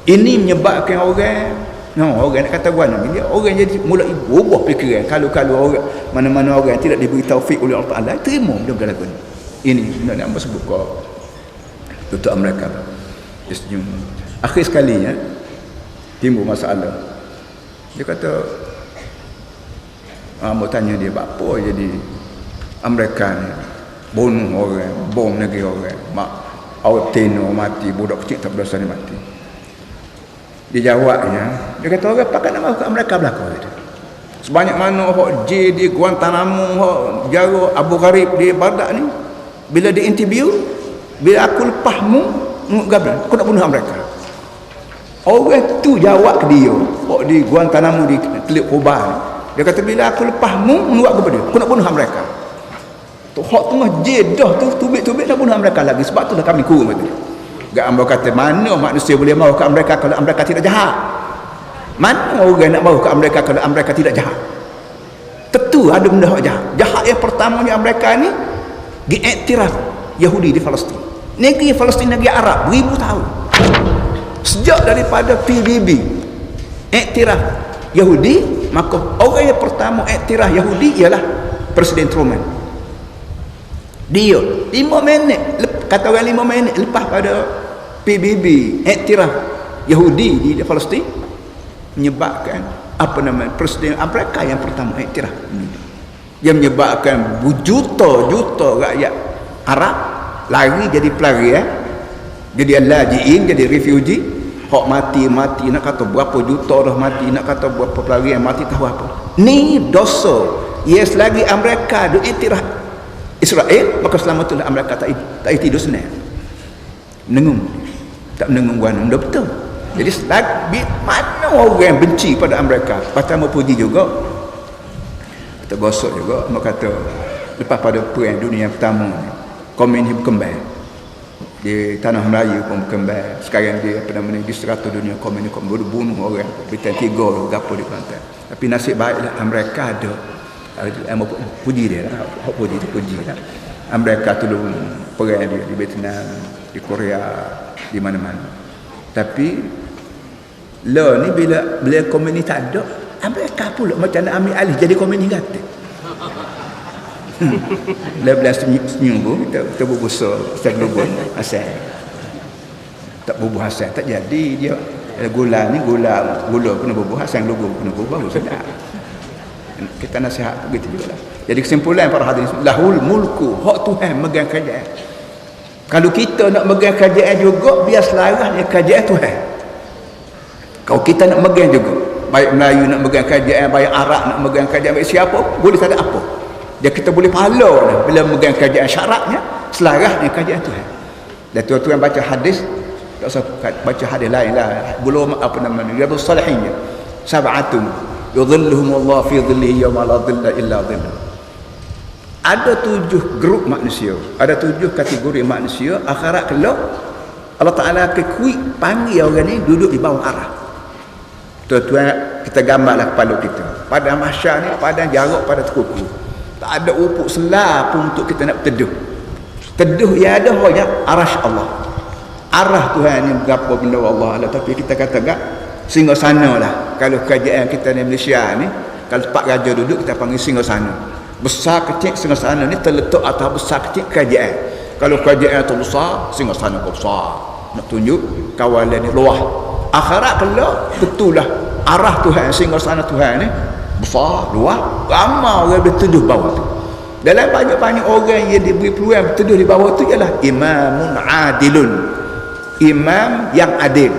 Speaker 1: Ini menyebabkan orang nak kata guana ni dia orang jadi mula berubah fikiran. Kalau orang mana-mana orang tidak diberi taufik oleh Allah Taala terima benda-benda lagu ni. Ini nak sebut ke tutup mereka. Dia senyum. Akhir sekali timbul masalah. Dia kata mau tanya dia apa jadi Amerika ni bunuh orang, bom negeri orang, awak tino mati, budak kecil tak berdosa ni mati. Dia jawabnya, dia kata orang pakat nak masuk ke Amerika belakang dia. Sebanyak mana hak J di Guantanamo, hak jara Abu Gharib di Baghdad ni, bila dia interview, bila aku lepasmu gablan, aku nak bunuh Amerika. Orang tu jawab ke dia, hak di Guantanamo di Teluk Kubah. Dia kata bila aku lepasmu menguat kepada dia, aku nak bunuh mereka. Tu hak tengah jedah tu tubik-tubik nak bunuh mereka lagi. Sebab tu dah kami kurung kata. Gak ambo kata mana manusia boleh mahu ke mereka kalau mereka tidak jahat? Mana orang nak mahu ke mereka kalau mereka tidak jahat? Tentu ada benda hak jahat. Jahat yang pertamanya mereka ni diiktiraf Yahudi di Palestin. Negeri Palestin negeri Arab beribu tahun. Sejak daripada PBB iktiraf Yahudi, maka orang yang pertama iktiraf Yahudi ialah Presiden Truman. Dia 5 minit, kata orang 5 minit lepas pada PBB iktiraf Yahudi di Palestin menyebabkan Presiden Amerika yang pertama iktiraf. Yang menyebabkan juta-juta rakyat Arab lari jadi pelarian, jadi lajiin, jadi refugee. Hak mati nak kata berapa juta dah mati, nak kata berapa pelarian mati tahu apa. Ni dosa. Yes lagi Amerika duk iktiraf Israel, maka selama tu Amerika tak tidur senang. Menengung. Tak menengung guana dah betul. Jadi selagi mana orang benci pada Amerika, pertama puji juga. Kita gosok juga, mak kata lepas pada perang dunia yang pertama ni, komunis berkembang. Di tanah Melayu pun berkembang. Sekarang dia di serata dunia komunis bunuh orang bintang 3 gapo di Kelantan. Tapi nasib baiklah Amerika ada puji dia lah, puji lah. Amerika tu perang dia di Vietnam, di Korea, di mana-mana. Tapi ni bila komunis tak ada, Amerika pula macam nak ambil alih jadi komunis kata. Lepas senyum kita berbusa Ustaz Lubun Hasan tak bubuh Hasan tak jadi dia gula kena bubuh Hasan Lubun kena bubuh sedap. Kita nasihat begitu juga lah. Jadi kesimpulan para hadirin, lahul mulku, hak Tuhan megang kerajaan. Kalau kita nak megang kerajaan juga biar selaras dengan kerajaan Tuhan. Kalau kita nak megang juga, baik Melayu nak megang kerajaan, baik Arab nak megang kerajaan, baik siapa boleh tak ada apa. Dan kita boleh pahala dah bila megang kerajaan syaratnya selaras dengan kerajaan Tuhan. Dan tuan-tuan baca hadis, tak usah baca hadis lain lah. Belum Riyadhus Shalihin je. Sab'atun yudhilluhumullah fi dhillihi yawma la dhilla illa dhilluh. Ada 7 grup manusia, ada 7 kategori manusia akhirat kelak Allah Ta'ala panggil orang ni duduk di bawah arah. Tuan-tuan kita gambarlah kepala kita. Pada mahsyar ni, pada jarak pada tekuku. Tak ada upuk selah pun untuk kita nak berteduh. Teduh yang ada hanya arash Allah. Arah Tuhan ni berapa benda Allah. Tapi kita kata tak sehingga sana lah. Kalau kerajaan kita di Malaysia ni Kalau tempat raja duduk kita panggil singgasana. Besar kecil singgasana ni terletak atas besar kecil kerajaan. Kalau kerajaan tu besar, singgasana tu besar. Nak tunjuk kawalan ni luah. Akhirat kalau betul lah arah Tuhan, singgasana Tuhan ni besar, luah, ramai orang berteduh bawah tu. Dalam banyak-banyak orang yang diberi peluang berteduh di bawah tu ialah imamun adilun. Imam yang adil.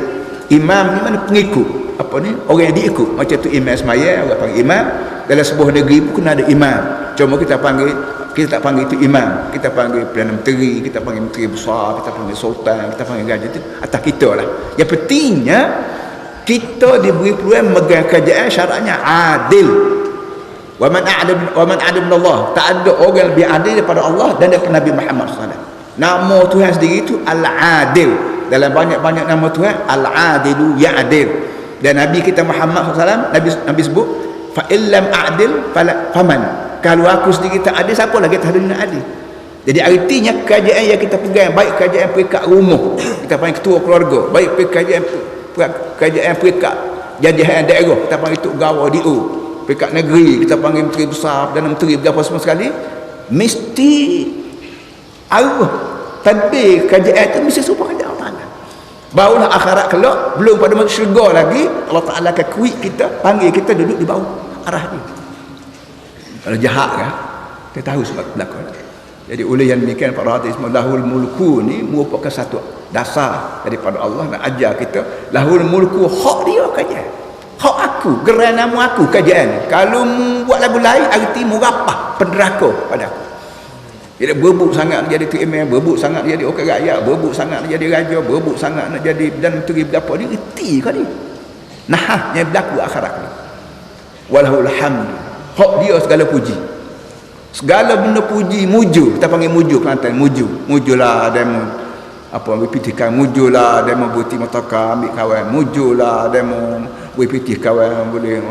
Speaker 1: Imam ni mana pengikut. Apa ni? Orang yang diikut. Macam tu imam semaya, orang panggil imam. Dalam sebuah negeri pun kena ada imam. Cuma kita tak panggil itu imam. Kita panggil Perdana Menteri, kita panggil menteri besar, kita panggil sultan, kita panggil raja. Itu atas kita lah. Yang pentingnya kita diberi peluang memegang kerajaan syaratnya adil. Wa man a'lam min Allah. Tak ada orang lebih adil daripada Allah dan daripada Nabi Muhammad SAW. Nama Tuhan sendiri itu Al-Adil. Dalam banyak-banyak nama Tuhan, Al-Adilu Ya'adil. Dan Nabi kita Muhammad SAW, Nabi sebut, fa illam a'dil faman. Kalau aku sendiri tak adil, siapa lagi tak adil nak adil? Jadi artinya kerajaan yang kita pegang, baik kerajaan peringkat rumah, kita panggil ketua keluarga, baik kerajaan peringkat jajahan daerah, kita panggil Tok Gawa DO, peringkat negeri, kita panggil menteri besar, Perdana Menteri, berapa semua sekali, mesti arwah tadbir kerajaan itu mesti serupa kerajaan Allah Ta'ala. Barulah akhirat kelak, belum pada masuk syurga lagi, Allah Ta'ala akan kuik kita, panggil kita duduk di bawah arah dia. Kalau jahat kan, kita tahu sebab belakang. Jadi oleh yang demikian para hadirin lahul mulku ni merupakan satu dasar daripada Allah nak ajar kita. Lahul mulku, hak dia kerajaan, hak aku, gerai nama aku kerajaan. Kalau buat lagu lain arti murapah penderaka pada aku. Jadi berebut sangat nak jadi TMM, berebut sangat nak jadi orang rakyat, berebut sangat nak jadi raja, berebut sangat nak jadi Perdana Menteri berapa ni, reti kau ni. Nah, yang berlaku akhirat ni. Walahul hamd. Hak dia segala puji. Segala benda puji, muju. Kita panggil muju Kelantan, muju. Mujulah demo apa berpitikan, mujulah demo buti mataka ambil kawan, mujulah demo berpitih kawan boleh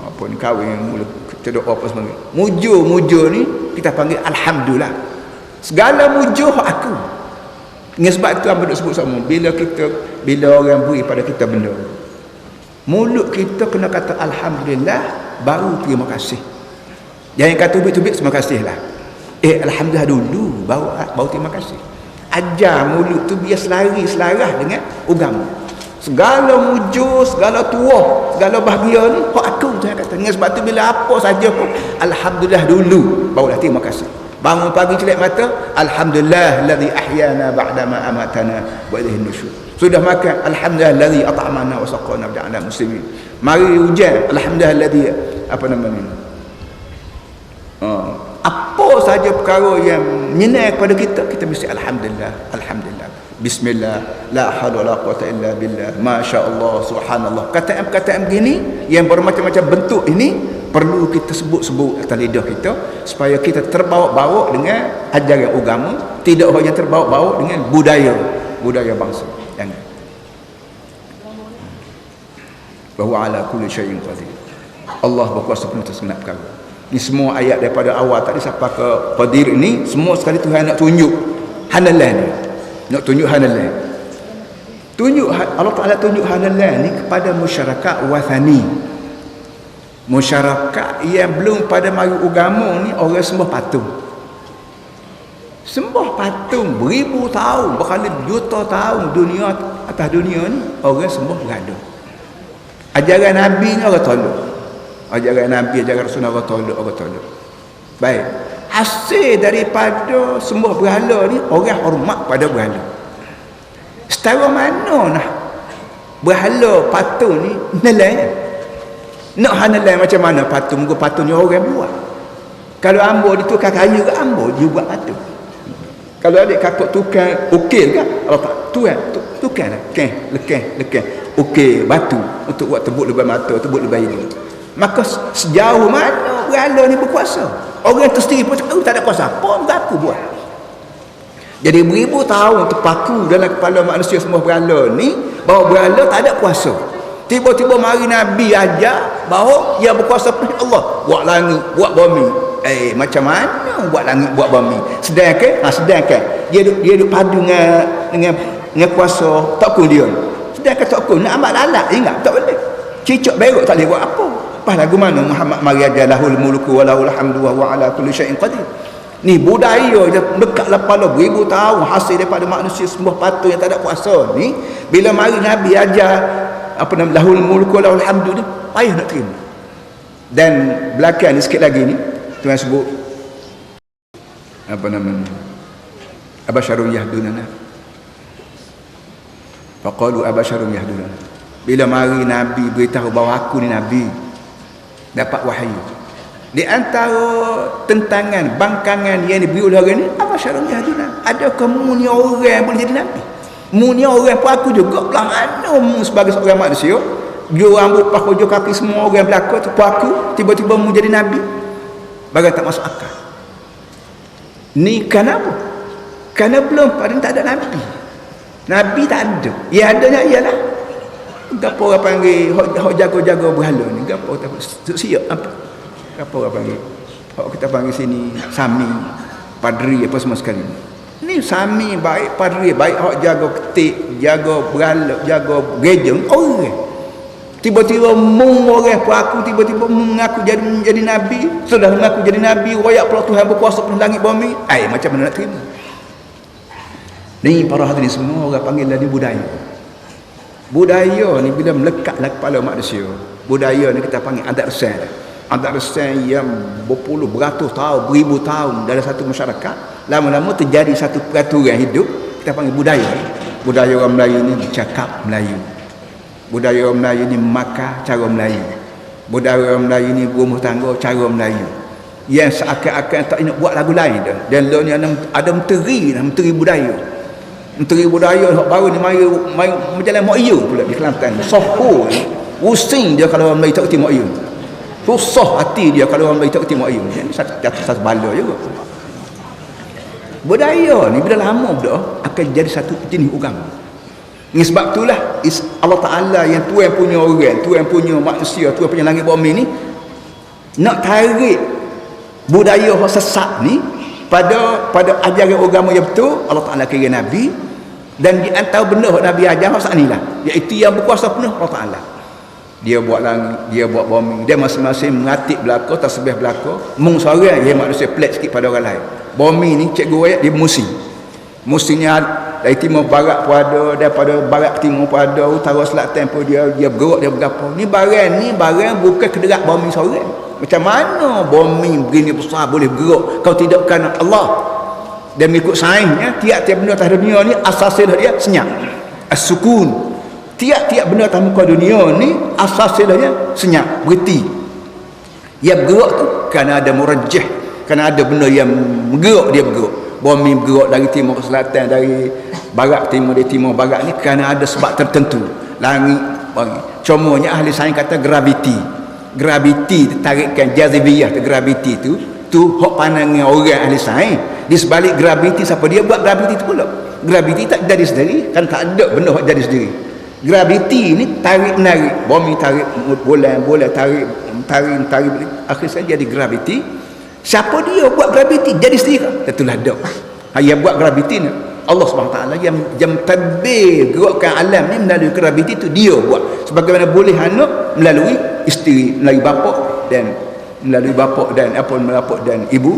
Speaker 1: apa ni kahwin mula cedok apa semua. Muju ni kita panggil alhamdulillah. Segala muju hak aku. Dengan sebab itu hamba duk sebut sama, bila orang beri pada kita benda, mulut kita kena kata alhamdulillah, baru terima kasih. Jangan kata tubik-tubik terima kasih lah. Alhamdulillah dulu baru terima kasih. Ajar mulut tu biar selaras dengan agama. Segala mujur, segala tua, segala bahagia ni hak aku tu yang kata. Dengan sebab tu bila apa saja pun alhamdulillah dulu, barulah terima kasih. Bangun pagi celak mata, alhamdulillah allazi ahyana ba'da ma amatana wa ilaihin nusyur. Sudah makan, alhamdulillah allazi at'amana wa saqana wa ja'alna muslimin. Mari hujan, alhamdulillah allazi apa namanya? Apa saja perkara yang menyenang kepada kita mesti alhamdulillah, alhamdulillah. Bismillah, la haula wala quwata illa billah, masya-Allah, subhanallah. Kataan-kataan begini yang bermacam-macam bentuk ini perlu kita sebut-sebut atas lidah kita supaya kita terbawa-bawa dengan ajaran agama, tidak hanya terbawa-bawa dengan budaya bangsa. Jangan. Bahwa ala kulli syai'in qadir. Allah berkuasa penuh atas segala perkara. Ini semua ayat daripada awal tadi sampai ke qadir ini semua sekali Tuhan nak tunjuk hanalah ni. Nak tunjuk hanalah. Allah Ta'ala tunjuk hanalah ni kepada masyarakat wathani. Masyarakat yang belum pada mari agama ni orang sembah patung. Sembah patung beribu tahun, berkali juta tahun dunia atas dunia ni orang sembah berada. Ajaran Nabi ni orang tolak. Ajaran Nabi, ajaran Rasulullah orang tolak. Baik. Hasil daripada sembah berhala ni orang hormat pada berhala. Setara mana nah berhala patung ni nilainya? Nak hanalai macam mana patung? Muka patung ni orang buat. Kalau ambo ditukar kayu ke ambo dia buat patung. Kalau adik kakak tukar ukil kan? Allah tak tuan tukarlah lekeh ukil batu untuk buat tebuk lebih mata, tebuk lebih ini. Maka sejauh mana berhala ni berkuasa? Orang tu sendiri pun tak ada kuasa. Apa aku buat? Jadi beribu tahun terpaku dalam kepala manusia semua berhala ni bahawa berhala tak ada kuasa. Tiba-tiba mari Nabi ajar bahawa dia berkuasa penuh Allah. Buat langit, buat bumi. Macam mana buat langit, buat bumi? Sedangkan dia duk padu dengan kuasa takun dia. Sedangkan takun nak amat lalat ingat tak boleh. Cicak berok tak boleh buat apa. Lepas lagu mana Muhammad mari aja lahul mulku wa lahul hamdu wa huwa ala kulli syai'in qadir. Ni budaya je dekat kepala beribu tahun hasil daripada manusia semua patung yang tak ada kuasa ni. Bila mari Nabi ajar apa nama lahul mulku wa lahul hamdu ni, payah nak terima. Dan belakang ni sikit lagi ni tuan sebut apa namanya abasharun yahdunana. Faqalu abasharun yahdunana. Bila mari Nabi beritahu bahawa aku ni Nabi dapat wahyu, di antara tentangan bangkangan yang diberi oleh orang ni abasharun yahdunana. Adakah mu ni orang boleh jadi Nabi? Mu ni orang pun aku juga belah mana mu sebagai seorang manusia dia rambut pakai kaki semua orang belakang tu pun aku tiba-tiba mu jadi Nabi? Bagai tak masuk akal. Ni kenapa? Kerana belum pada tak ada Nabi. Nabi tak ada. Yang adanya ialah gapo orang panggil hok jaga-jaga berhala ni, gapo tak siap apa? Gapo orang panggil? Hok kita panggil sini sami, padri apa semua sekali. Ni sami baik, padri baik, hok jaga ketik, jaga berhala, jaga gereja orang. Tiba-tiba mung orang pun aku tiba-tiba mengaku jadi nabi, sudah mengaku jadi nabi, royak pula Tuhan berkuasa penuh langit bumi. Macam mana nak terima? Ni para hadirin semua orang panggil lah ni budaya. Budaya ni bila melekatlah kepala manusia, budaya ni kita panggil adat resan. Adat resan yang berpuluh, beratus tahun, beribu tahun dalam satu masyarakat, lama-lama terjadi satu peraturan hidup, kita panggil budaya. Budaya orang Melayu ni bercakap Melayu. Budaya orang Melayu ni makan cara Melayu. Budaya orang Melayu ni berumah tangga cara Melayu. Yang seakan-akan tak nak buat lagu lain dah. Dan lo ni ada menteri budaya. Menteri budaya hak baru ni mari berjalan mak iyo pula di Kelantan. Sopo ni pusing dia kalau orang Melayu tak reti mak iyo. Susah hati dia kalau orang Melayu tak reti mak iyo. Ni satu bala juga. Budaya ni bila lama dah akan jadi satu jenis agama. Ini sebab itulah Allah Ta'ala yang Tuhan punya orang, Tuhan punya manusia, Tuhan punya langit bumi ni nak tarik budaya yang sesat ni pada ajaran agama yang betul. Allah Ta'ala kira Nabi, dan di antara benda yang Nabi ajar saat ni lah, iaitu yang berkuasa penuh Allah Ta'ala. Dia buat langit, dia buat bumi, dia masing-masing mengatik belakang, tasbih belakang, mung seorang yang manusia pelik sikit pada orang lain. Bumi ni cikgu ayat dia musimnya dari timur barat pun ada, daripada barat ke timur pun ada, utara selatan pun dia bergerak, dia berapa. Ni barang bukan kederat bumi seorang. Macam mana bumi begini besar boleh bergerak kalau tidak kerana Allah? Dan mengikut sainsnya, tiap-tiap benda atas dunia ni asasnya dia senyap, as-sukun. Tiap-tiap benda atas muka dunia ni asasnya dia senyap, berhenti. Yang bergerak tu kerana ada murajjah, kerana ada benda yang bergerak, dia bergerak. Bumi bergerak dari timur ke selatan, dari barat ke timur, dari timur barat ni kerana ada sebab tertentu. Langit, contohnya ahli sains kata graviti. Graviti tarikan jazibiyah tu, graviti tu hak pandangan orang ahli sains. Di sebalik graviti, siapa dia buat graviti tu pula? Graviti tak jadi sendiri, kan tak ada benda hak jadi sendiri. Graviti ni tarik menarik, bumi tarik bulan tarik akhirnya jadi graviti. Siapa dia buat graviti jadi sendiri? Tentulah ada. Yang buat graviti ni Allah SWT yang tadbir gerakkan alam ni melalui graviti tu dia buat. Sebagaimana boleh anak melalui isteri, melalui bapa dan ibu.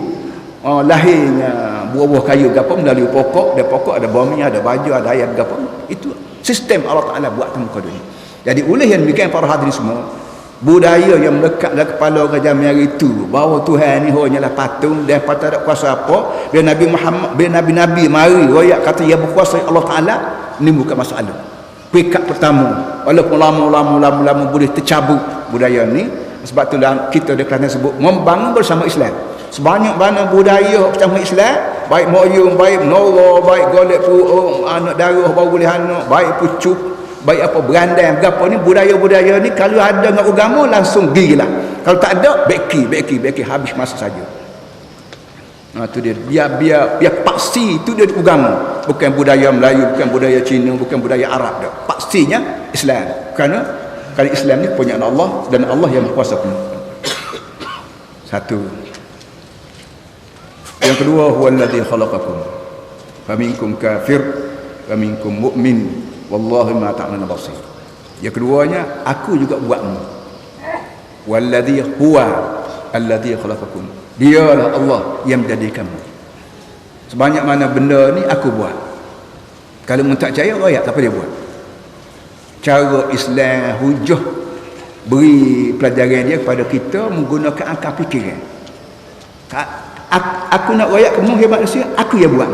Speaker 1: Lahirnya buah-buah kayu gapo melalui pokok, dan pokok ada bumi, ada baju, ada ayat gapo. Itu sistem Allah Taala buat muka dunia. Jadi oleh yang demikian para hadirin semua, budaya yang melekat dalam kepala orang zaman hari itu bahawa Tuhan ni hanyalah patung dan patut ada kuasa apa, bila Nabi Muhammad, bila Nabi-Nabi mari royak kata yang berkuasa Allah Taala, ni bukan masalah. Peringkat pertama, walaupun lama boleh tercabut budaya ni. Sebab itulah kita di Kelantan sebut membangun bersama Islam. Sebanyak mana budaya bersama Islam, baik moyung, baik menara, baik golek anak darah baru boleh anak, baik pucuk, baik apa berandai berapa ni, budaya-budaya ni kalau ada dengan agama langsung gila. Kalau tak ada beki habis masa saja. Tu dia biar paksi itu dia agama, bukan budaya Melayu, bukan budaya Cina, bukan budaya Arab dah. Paksinya Islam. Kerana Islam ni punya Allah, dan Allah yang berkuasa penuh. Satu. Yang kedua, huwallazi khalaqakum faminkum kafir wa minkum mu'min wallahu ma ta'maluna basir. Yang keduanya, aku juga buatmu. Walladhi huwa alladhi khalaqakum. Dialah Allah yang menjadikan kamu. Sebanyak mana benda ni aku buat. Kalau mu tak percaya, royak apa dia buat. Cara Islam hujah beri pelajaran dia kepada kita menggunakan akal fikiran. Aku nak royak kamu hebat manusia, aku yang buat.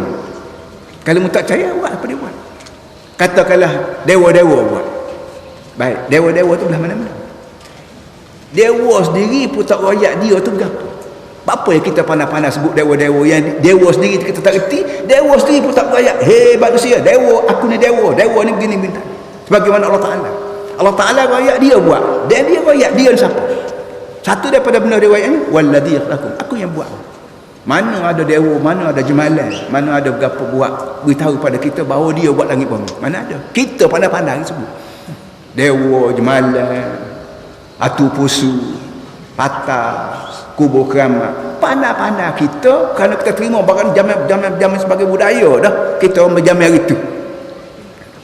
Speaker 1: Kalau mu tak percaya, buat apa dia buat. Katakanlah dewa-dewa buat. Baik, dewa-dewa tu belah mana-mana. Dewa sendiri pun tak royak dia tu berapa. Apa yang kita pandai-pandai sebut dewa-dewa yang dewa sendiri kita tak reti, dewa sendiri pun tak royak. Hebat manusia, dewa, aku ni dewa, dewa ni begini bintang. Sebagaimana Allah Ta'ala. Allah Ta'ala royak dia buat. Dan dia royak dia siapa? Satu daripada benda dia royak ni, walladhi khalaqakum. Aku yang buat. Mana ada dewa, mana ada jemalan, mana ada berapa buat beritahu pada kita bahawa dia buat langit bumi. Mana ada? Kita pandai-pandai sebut. Dewa, jemalan, atu pusu, patah, kubur keramat. Pandai-pandai kita kerana kita terima bahkan jaman sebagai budaya dah. Kita menjamin hari itu.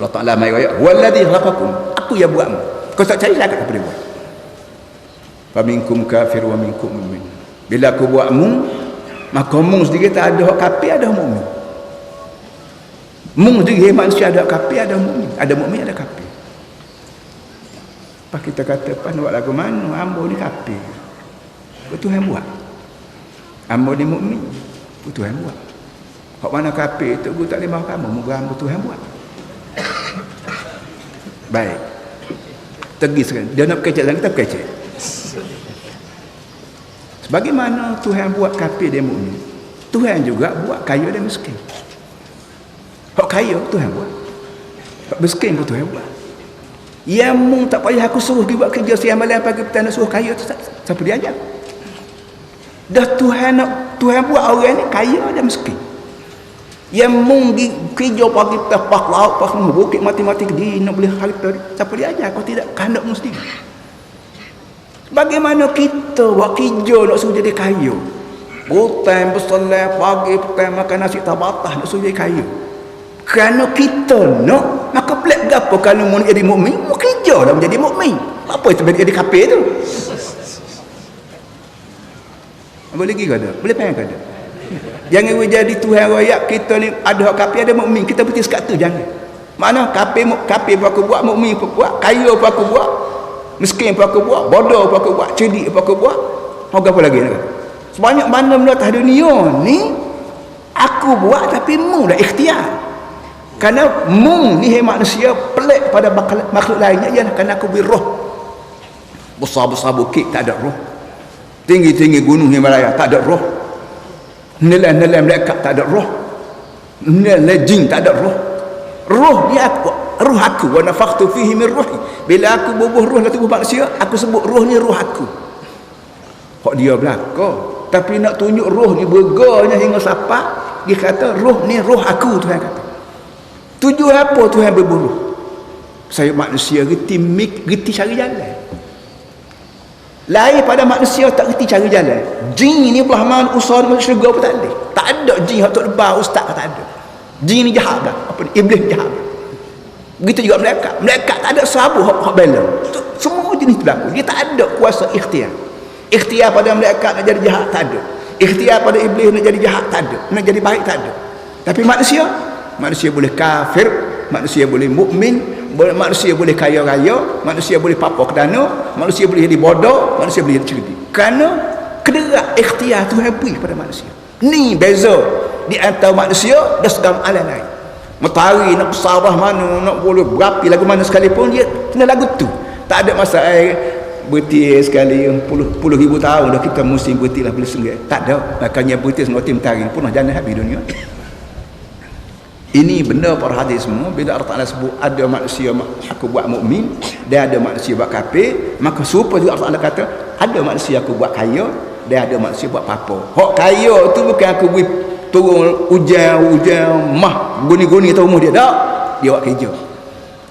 Speaker 1: Allah Ta'ala mai royak, walladhi khalaqakum. Aku yang buatmu. Kau tak percaya lah apa dia buat. Fa minkum kafir wa minkum mu'min. Bila aku buatmu, maka mung sendiri tak ada hak kafir, ada mukmin. Mung sendiri manusia ada kafir, ada mukmin. Ada mukmin, ada kafir. Pas kita kata pan buat lagu mana, hamba ni kafir. Tuhan buat. Hamba ni mukmin. Tuhan buat. Hak mana kafir tu gua tak boleh mahu kamu, moga hamba Tuhan buat. Baik. Tegis kan. Dia nak kecek dan kita kecek. Sebagaimana Tuhan buat kafir dan mukmin, Tuhan juga buat kaya dan miskin. Hak kaya Tuhan buat. Hak miskin pun Tuhan buat. Yang mung tak payah aku suruh dia buat kerja siang malam pagi petang suruh kaya tu siapa dia ajar? Dah Tuhan buat orang ni kaya dan miskin. Yang mung di kerja pagi petang pak laut pak bukit mati-mati dia nak boleh harta siapa dia ajar? Kau tidak kehendak mesti. Bagaimana kita buat kerja nak suruh jadi kaya? Petang bersolat pagi petang makan nasi tabatah nak suruh jadi kaya. Kerana kita nak, maka pelik gapo kalau mau jadi mukmin, mau kerja dah menjadi mukmin. Apa itu jadi kafir tu? Boleh lagi ke ada? Boleh pengen ke ada? Jangan jadi Tuhan royak kita ni ada hak kafir ada mukmin, kita berhenti sekat tu jangan. Mana kafir pun aku buat, mukmin pun buat, kaya pun aku buat, miskin pun aku buat, bodoh pun aku buat, cerdik pun aku buat. Mau apa lagi nak? Sebanyak mana benda atas dunia ni aku buat tapi mu dah ikhtiar. Kerana mung ni manusia pelik pada makhluk lainnya ialah kerana aku beri roh. Besar-besar bukit tak ada roh. Tinggi-tinggi gunung Himalaya tak ada roh. Nilai-nilai malaikat tak ada roh. Nilai jin tak ada roh. Roh ni aku, roh aku wa nafakhtu fihi min ruhi. Bila aku bubuh roh dalam tubuh manusia, aku sebut roh ni roh aku. Hak dia belaka. Tapi nak tunjuk roh ni berganya hingga siapa? Dia kata roh ni roh aku, Tuhan kata. Tujuan apa Tuhan berburu? Saya manusia reti cari jalan. Lain pada manusia tak reti cari jalan. Jin ni belah mana usaha masuk syurga pun tak ada. Tak ada jin hak tok debar ustaz tak ada. Jin ni jahat dah. Apa ni? Iblis jahat. Begitu juga malaikat. Malaikat tak ada sabu hak bela. Semua jenis berlaku. Dia tak ada kuasa ikhtiar. Ikhtiar pada malaikat nak jadi jahat tak ada. Ikhtiar pada iblis nak jadi jahat tak ada. Nak jadi baik tak ada. Tapi manusia boleh kafir, manusia boleh mukmin, manusia boleh kaya raya, manusia boleh papak dana, manusia boleh jadi bodoh, manusia boleh jadi cerdik. Kerana kederak ikhtiar Tuhan beri pada manusia. Ni beza di antara manusia dan segala alam lain. Matahari nak besarah mana, nak boleh berapi lagu mana sekalipun dia kena lagu tu. Tak ada masa berhenti sekali puluh ribu tahun dah kita mesti berhenti lah bila sengit. Tak ada. Makanya berhenti sengotim taring pun jangan habis dunia. Ini benda para hadis semua. Bila Allah Ta'ala sebut ada manusia aku buat mukmin dan ada manusia buat kafir, maka serupa juga Allah Ta'ala kata ada manusia aku buat kaya dan ada manusia buat apa. Hak kaya tu bukan aku beri turun hujan mah guni-guni atau umur dia tak. Dia buat kerja.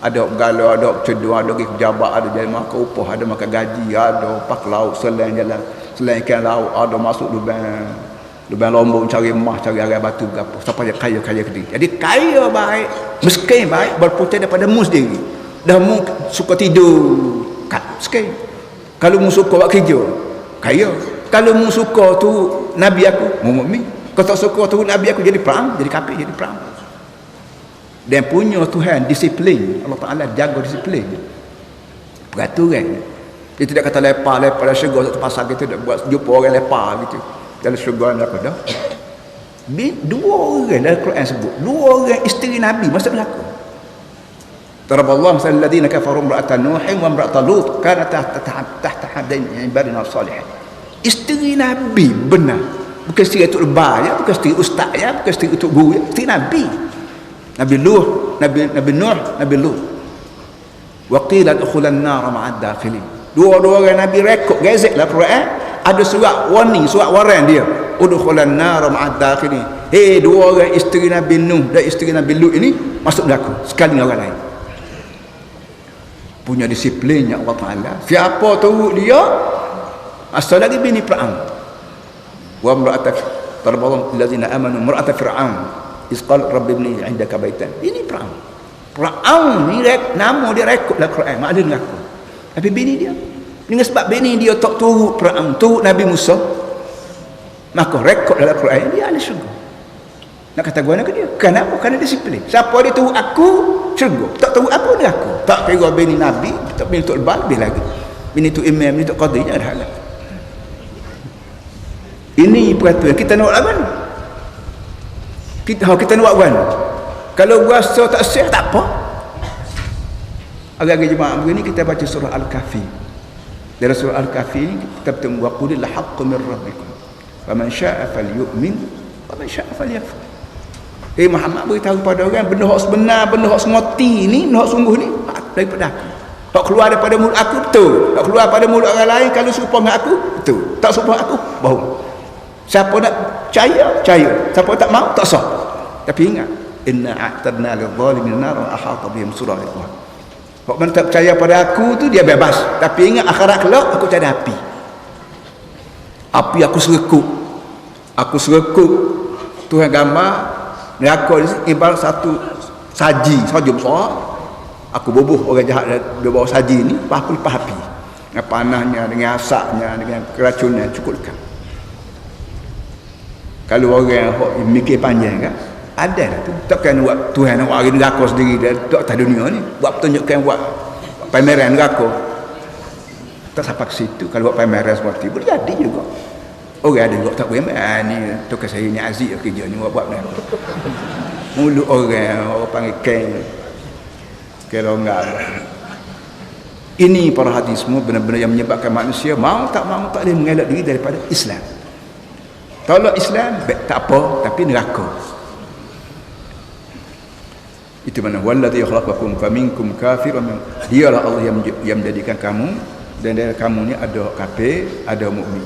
Speaker 1: Ada gala, ada cedua, ada pergi pejabat, ada jadi makan upah, ada makan gaji, ada pak laut selain jalan, selain ikan laut, ada masuk lubang lombok cari emas, cari arai batu berapa sampai kaya kediri. Jadi kaya baik, miskin baik berputih daripada mu sendiri. Dah mu suka tidur kat miskin. Kalau mu suka buat kerja, kaya. Kalau mu suka tu nabi aku, mu mukmin. Kalau tak suka tu nabi aku, jadi perang, jadi kafir, jadi perang. Dan punya Tuhan disiplin. Allah Taala jaga disiplin. Peraturan. Dia tidak kata lepas dalam syurga satu pasal kita nak buat jumpa orang lepas gitu. Dalam syurga nak dah. Dua orang dalam Quran sebut. Dua orang isteri Nabi masa berlaku. Daraballahu masalan alladziina kafaru imra'atan Nuhin wa imra'atan Lut kanat tahta hadain ibadina salihin. Isteri Nabi benar. Bukan isteri Tok Lebah ya, bukan isteri ustaz ya, bukan isteri Tok Guru ya, isteri Nabi. Nabi Nuh, Nabi Nuh, Nabi Lut. Wa qila adkhulan nar ma'ad dakhilin. Dua-dua orang Nabi rekod gazet lah Quran. Ada surat warning, surat waran dia. Udkhulan nar ma'ad dakhilin. Dua orang isteri Nabi Nuh dan isteri Nabi Lut ini masuk neraka sekali dengan orang lain. Punya disiplinnya Allah Ta'ala. Siapa tahu dia asal lagi bini perang. Wa imra'at tarballahu allazina amanu imra'at fir'aun iz qala rabbi ibni 'indaka baitan. Ini perang. Perang ni nama dia rekod dalam Quran, mak ada neraka. Tapi bini dia, dengan sebab bini dia tak turut perang, turut Nabi Musa, maka rekod dalam Quran dia ahli syurga. Nak kata guna ke dia? Kenapa? Kerana disiplin. Siapa dia turut aku, syurga. Tak turut apa dia aku. Tak kira bini Nabi, tak bini Tok Lebah, lebih lagi. Bini Tok Imam, bini Tok Qadhi, ada halal. Ini peraturan. Kita nak buat apa? Kita nak buat apa? Kalau rasa tak sihat, tak apa. Agak-agak jemaah begini, kita baca surah Al-Kahfi. Dari surah Al-Kahfi ini, kita bertemu wa qulil haqqu min rabbikum. Faman syaa'a falyu'min, waman syaa'a falyakfur. Muhammad beritahu pada orang benda hak sebenar, benda hak semoti ni, benda hak sungguh ni daripada aku. Hak keluar daripada mulut aku betul. Hak keluar daripada mulut orang lain kalau serupa dengan aku betul. Tak serupa aku bohong. Siapa nak percaya. Siapa tak mau tak sah. Tapi ingat, inna a'tadna lidh-dhalimin naran ahata bihim suradiquha. Hak man tak percaya pada aku tu dia bebas. Tapi ingat akhirat kelak aku cari api. Api aku serekuk. Aku serekuk. Tuhan gambar neraka ni ibarat satu saji besar. Aku bubuh orang jahat dia bawa saji ni, aku lepas api. Dengan panahnya, dengan asapnya, dengan keracunan cukupkan. Kalau orang mikir panjang kan, ada lah tu. Takkan buat Tuhan nak buat hari neraka sendiri dia tak atas dunia ni. Buat pertunjukan, buat pameran neraka. Tak sampai ke situ. Kalau buat pameran seperti itu, boleh jadi juga. Orang ada juga tak boleh ni tukar saya ni Aziz kerja ni buat ni. Mulut orang panggil kelonggar. Ini para hadis semua benar-benar yang menyebabkan manusia mau tak boleh mengelak diri daripada Islam. Kalau Islam tak apa, tapi neraka. Itu mana wallazi khalaqakum faminkum kafirun. Dialah Allah yang menjadikan kamu, dan dari kamu ni ada kafir, ada mukmin.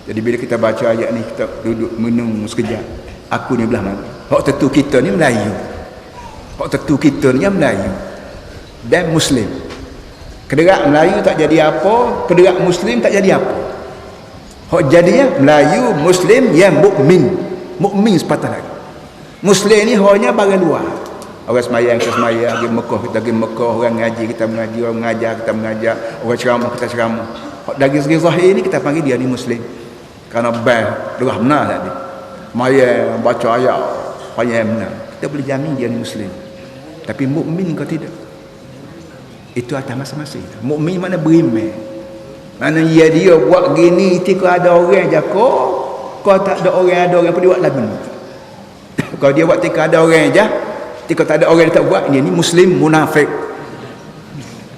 Speaker 1: Jadi bila kita baca ayat ni, kita duduk menung sekejap. Aku ni belah mana? Hak tentu kita ni Melayu. Hak tentu kita ni Melayu dan Muslim. Kederak Melayu tak jadi apa, kederak Muslim tak jadi apa. Hak jadinya Melayu Muslim yang mukmin. Mukmin sepatah lagi. Muslim ni hanya bagian luar. Orang semayang kita semayang, pergi Mekah kita pergi Mekah, orang ngaji kita mengaji, orang mengajar kita mengajar, orang ceramah kita ceramah. Hak dari segi zahir ni kita panggil dia ni Muslim. Kerana derah benar tadi. Mayang baca ayat, payah benar. Kita boleh jamin dia ni Muslim. Tapi mukmin kau tidak. Itu atas masing-masing. Mukmin mana beriman. Mana dia buat gini, tika ada orang jaga, kau tak ada orang apa dia buat lagu ni. Kalau dia buat tika ada orang je, tika tak ada orang dia tak buat, dia ni Muslim munafik.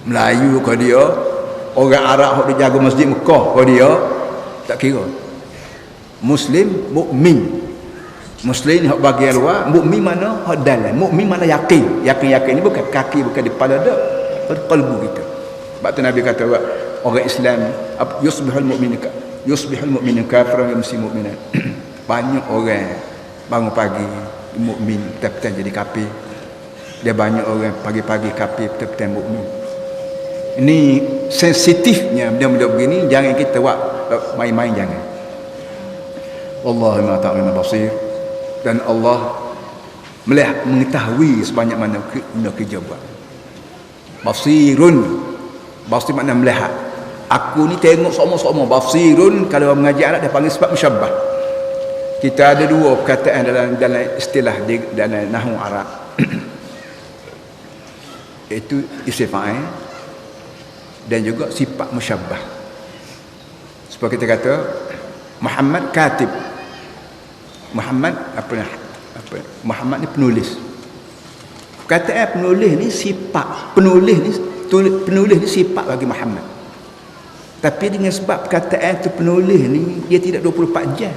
Speaker 1: Melayu kau dia, orang Arab hok dia jaga masjid Mekah kau dia, tak kira. Muslim mukmin. Muslim hak bahagian luar, mukmin mana hak dalam. Mukmin mana yakin. Yakin ni bukan kaki, bukan di kepala dak, pada kalbu kita. Sebab tu Nabi kata orang Islam yusbihul mu'min kafiran wa yumsi mu'minan. Banyak orang bangun pagi mukmin, petang-petang jadi kafir. Dia banyak orang pagi-pagi kafir, petang-petang mukmin. Ini sensitifnya benda-benda begini, jangan kita buat main-main, jangan. Wallahu ma ta'lamu basir. Dan Allah melihat, mengetahui sebanyak mana benda kerja buat. Basirun. Basir makna melihat. Aku ni tengok semua basirun. Kalau mengaji Arab dia panggil sifat musyabbah. Kita ada dua perkataan dalam istilah dalam nahwu Arab. Itu isim fa'il dan juga sifat musyabbah. Sebab kita kata Muhammad katib. Muhammad Muhammad ni penulis. Perkataan penulis ni sifat penulis ni sifat bagi Muhammad. Tapi dengan sebab perkataan tu penulis ni dia tidak 24 jam.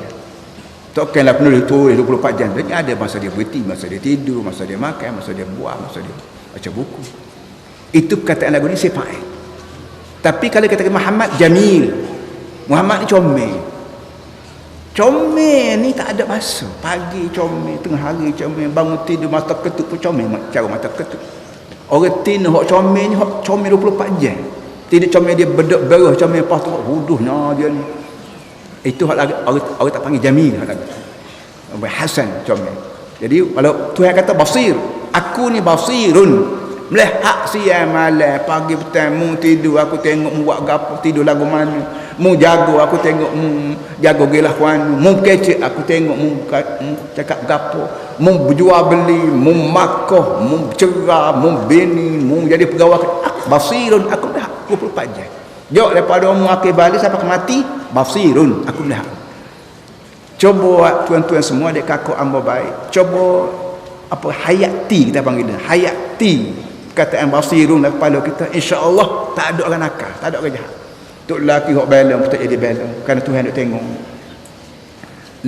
Speaker 1: Takkanlah penulis tulis 24 jam. Dia ada masa dia berhenti, masa dia tidur, masa dia makan, masa dia buat, masa dia baca buku. Itu perkataan lagu ni sifat. Tapi kalau katakan Muhammad Jamil, Muhammad ni comel. Comel ni tak ada masa. Pagi comel, tengah hari comel, bangun tidur mata ketuk pun comel, cara mata ketuk. Orang tina hok comel ni hok comel 24 jam. Tidak comel dia bedok berah comel lepas tu huduhnya dia ni. Itu hak lagi orang tak panggil Jamil hak lagi. Hasan comel. Jadi kalau Tuhan kata basir, aku ni basirun. Melihat siang malam pagi petang mu tidur aku tengok mu buat gapo tidur lagu mana mu jago aku tengok mu jago gelah kuan mu kecek aku tengok mu cakap gapo mu berjual beli mu makoh mu cerah mu bini mu jadi pegawai basirun aku dah 24 jam jauh daripada mu akhir balik sampai mati basirun aku dah. Coba tuan-tuan semua dek kakak hamba baik coba apa hayati kita panggil dia hayati kataan basirun dalam kepala kita, insya-Allah tak ada orang nakal, tak ada orang jahat. Tok lelaki hok bela pun tak jadi bela kerana Tuhan nak tengok.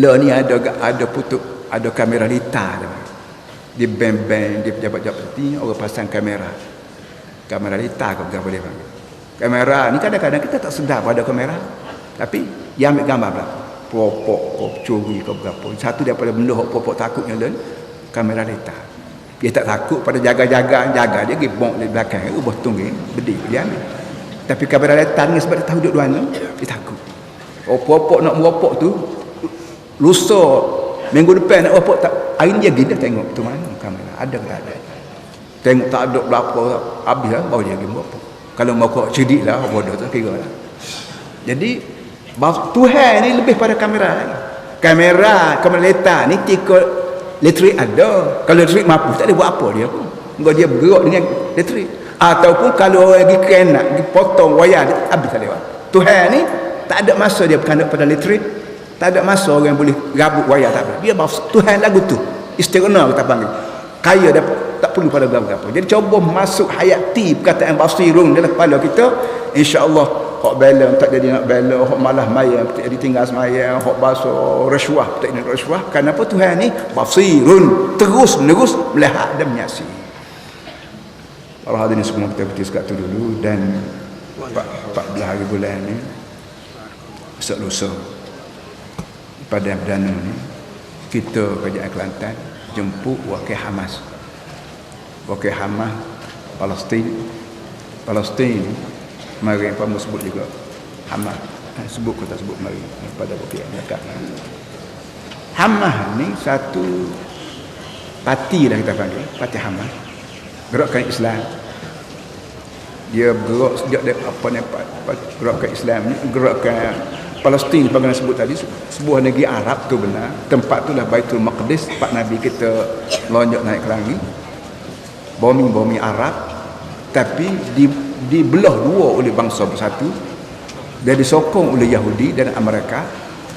Speaker 1: Lah ni ada putuk, ada kamera litar dia. Di beng-beng, di pejabat-pejabat ni orang pasang kamera. Kamera litar ke apa dia panggil. Kamera ni kadang-kadang kita tak sedar pada kamera. Tapi dia ambil gambar berapa. Popok, curi ke berapa. Satu daripada benda hok popok takutnya lain kamera litar. Dia tak takut pada jaga dia pergi bong di belakang ubah tunggu berdiri dia ambil. Tapi kamera datang sebab dia tahu duduk mana dia takut. Popok nak meropok tu lusa minggu depan nak meropok tak hari ni dia pergi dia tengok tu mana kamera ada ke tak ada. Tengok tak ada berapa habis lah baru dia pergi meropok. Kalau mau kau cerdik lah bodoh tu kira lah. Jadi Tuhan ni lebih pada kamera lagi. Kamera letak ni tikut elektrik ada. Kalau elektrik mampu tak ada buat apa dia pun. Engkau dia bergerak dengan elektrik. Ataupun kalau orang pergi kena pergi potong wayar dia habis tak lewat. Tuhan ni tak ada masa dia berkandak pada elektrik. Tak ada masa orang boleh rabut wayar tak apa. Dia Tuhan lagu tu. Istighna kita panggil. Kaya dah tak perlu pada apa. Jadi cuba masuk hayati perkataan basirun dalam kepala kita, insya-Allah hok bela tak jadi nak bela, hok malah mayang tak jadi tinggal semayang, hok basuh rasuah tak jadi rasuah. Kenapa Tuhan ni basirun, terus menerus melihat dan menyaksikan. Para hadirin semua kita berhenti sekat tu dulu dan 14 hari bulan ni besok lusa pada perdana ni kita kerajaan Kelantan jemput wakil Hamas. Wakil Hamas Palestin mari apa mau sebut juga Hamas sebut ke tak sebut mari pada wakil dekat. Hamas ni satu parti lah kita panggil, parti Hamas. Gerakan Islam. Dia bergerak sejak dia gerakan Islam ni, gerakan Palestin bagaimana sebut tadi, sebuah negeri Arab tu benar. Tempat tu lah Baitul Maqdis, tempat Nabi kita lonjak naik ke langit. Bumi Arab, tapi dibelah dua oleh bangsa bersatu dan disokong oleh Yahudi dan Amerika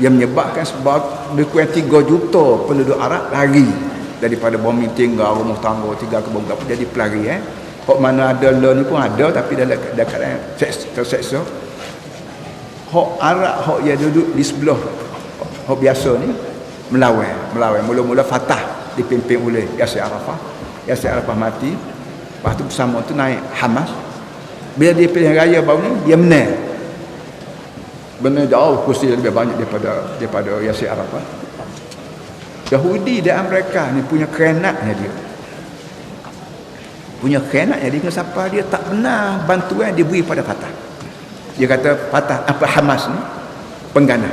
Speaker 1: yang menyebabkan sebab lebih kurang 3 juta penduduk Arab lari daripada bumi tinggal rumah tangga tinggal kebun apa jadi pelari hok mana ada law ni pun ada tapi dalam keadaan terseksa. Hok Arab hok yang duduk di sebelah hok biasa ni melawan mula-mula Fatah dipimpin oleh Yasir Arafah mati, lepas tu bersama tu naik Hamas. Bila dia pilihan raya baru ni dia menang jauh kursi lebih banyak daripada Yasir Arafah. Yahudi dan Amerika ni punya khianatnya dia. Dengan siapa dia tak benar bantuan diberi pada Fatah. Dia kata Fatah Hamas ni pengganas.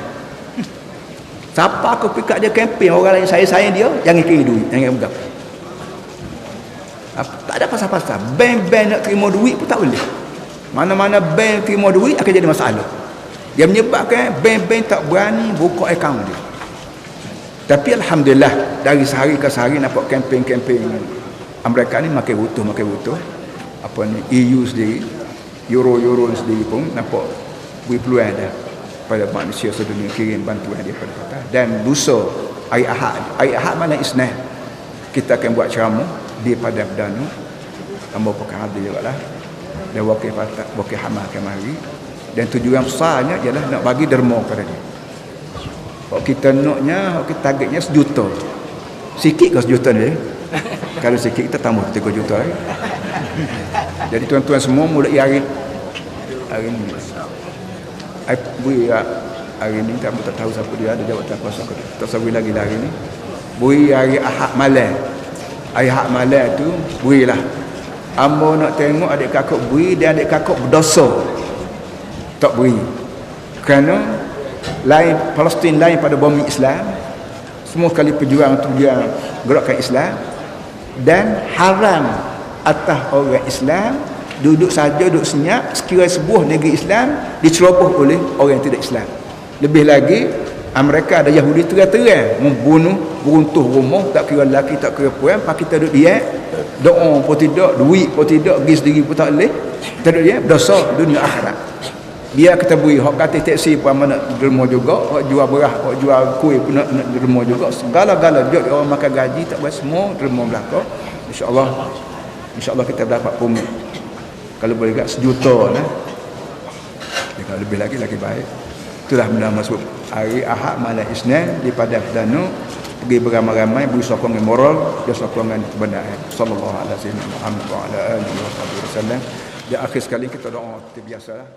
Speaker 1: Siapa aku pikat dia kempen orang lain sayang dia jangan kira duit, jangan berapa. Tak ada pasal-pasal. Bank nak terima duit pun tak boleh. Mana-mana bank terima duit akan jadi masalah. Dia menyebabkan bank-bank tak berani buka akaun dia. Tapi alhamdulillah dari sehari ke sehari nampak kempen-kempen Amerika ni makin butuh. Apa ni EU sendiri, Euro sendiri pun nampak beri peluang dah pada manusia sedunia kirim bantuan dia pada kota. Dan lusa hari Ahad malam Isnin kita akan buat ceramah di Padang Perdana. Tambah perkara dia juga lah. Dan wakil Hamas akan mari. Dan tujuan besarnya ialah nak bagi derma pada dia. Kalau kita naknya, kita targetnya 1 juta. Sikit ke 1 juta ni? Kalau sikit kita tambah 3 juta lagi. Jadi tuan-tuan semua mulai hari ni. Hari ni tak tahu siapa dia ada jawatan kuasa ke tak sabui lagi hari ni. Beri hari Ahad malam. Hari Ahad malam tu berilah. Amba nak tengok adik kakak beri dan adik kakak berdosa. Tak beri. Kerana lain Palestin lain pada bumi Islam. Semua sekali pejuang untuk dia gerakan Islam dan haram atas orang Islam duduk senyap sekiranya sebuah negeri Islam diceroboh oleh orang yang tidak Islam. Lebih lagi mereka ada Yahudi terang-terang membunuh, beruntuh rumah, tak kira lelaki, tak kira perempuan, pak kita duduk dia doa pun tidak, duit pun tidak, pergi sendiri pun tak boleh, kita duduk dia berdosa dunia akhirat. Biar kita beri hak kata teksi pun mana derma juga, hak jual beras, hak jual kuih pun nak derma juga, segala-gala jod orang makan gaji tak boleh, semua derma belaka. InsyaAllah kita dapat pun kalau boleh kat 1 juta lah. Kalau lebih lagi baik. Itulah benda masuk hari Ahad malam Isnin di Padang Perdana, pergi beramai-ramai beri sokongan moral dan sokongan kebenaran. Sallallahu alaihi Muhammad wa ala alihi wasallam. Di akhir sekali kita doa seperti biasalah.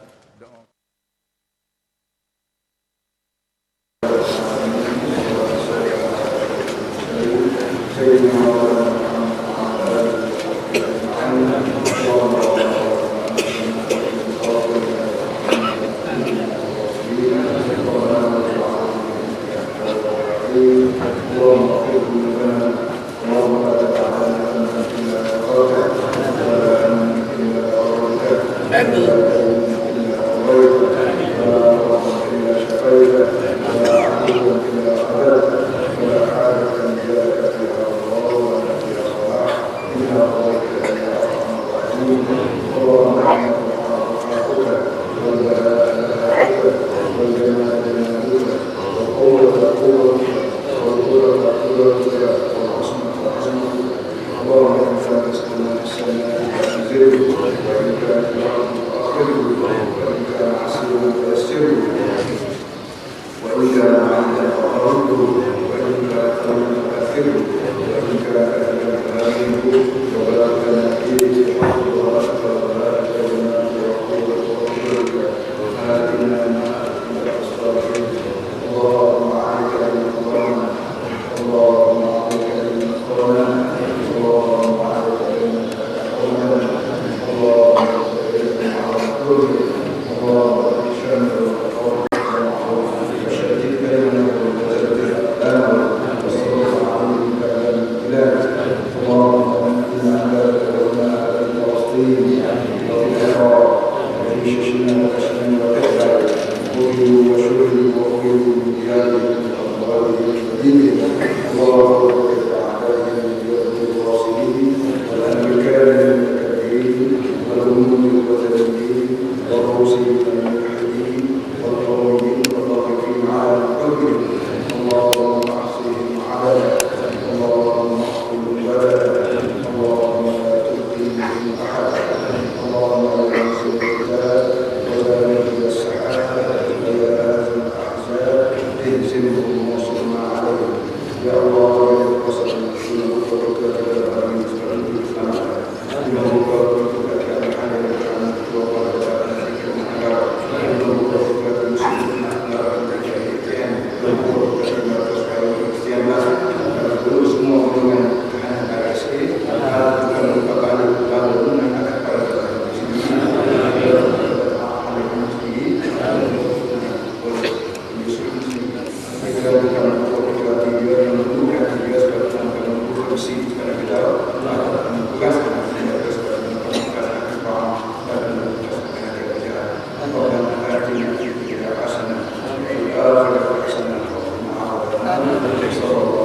Speaker 2: البصر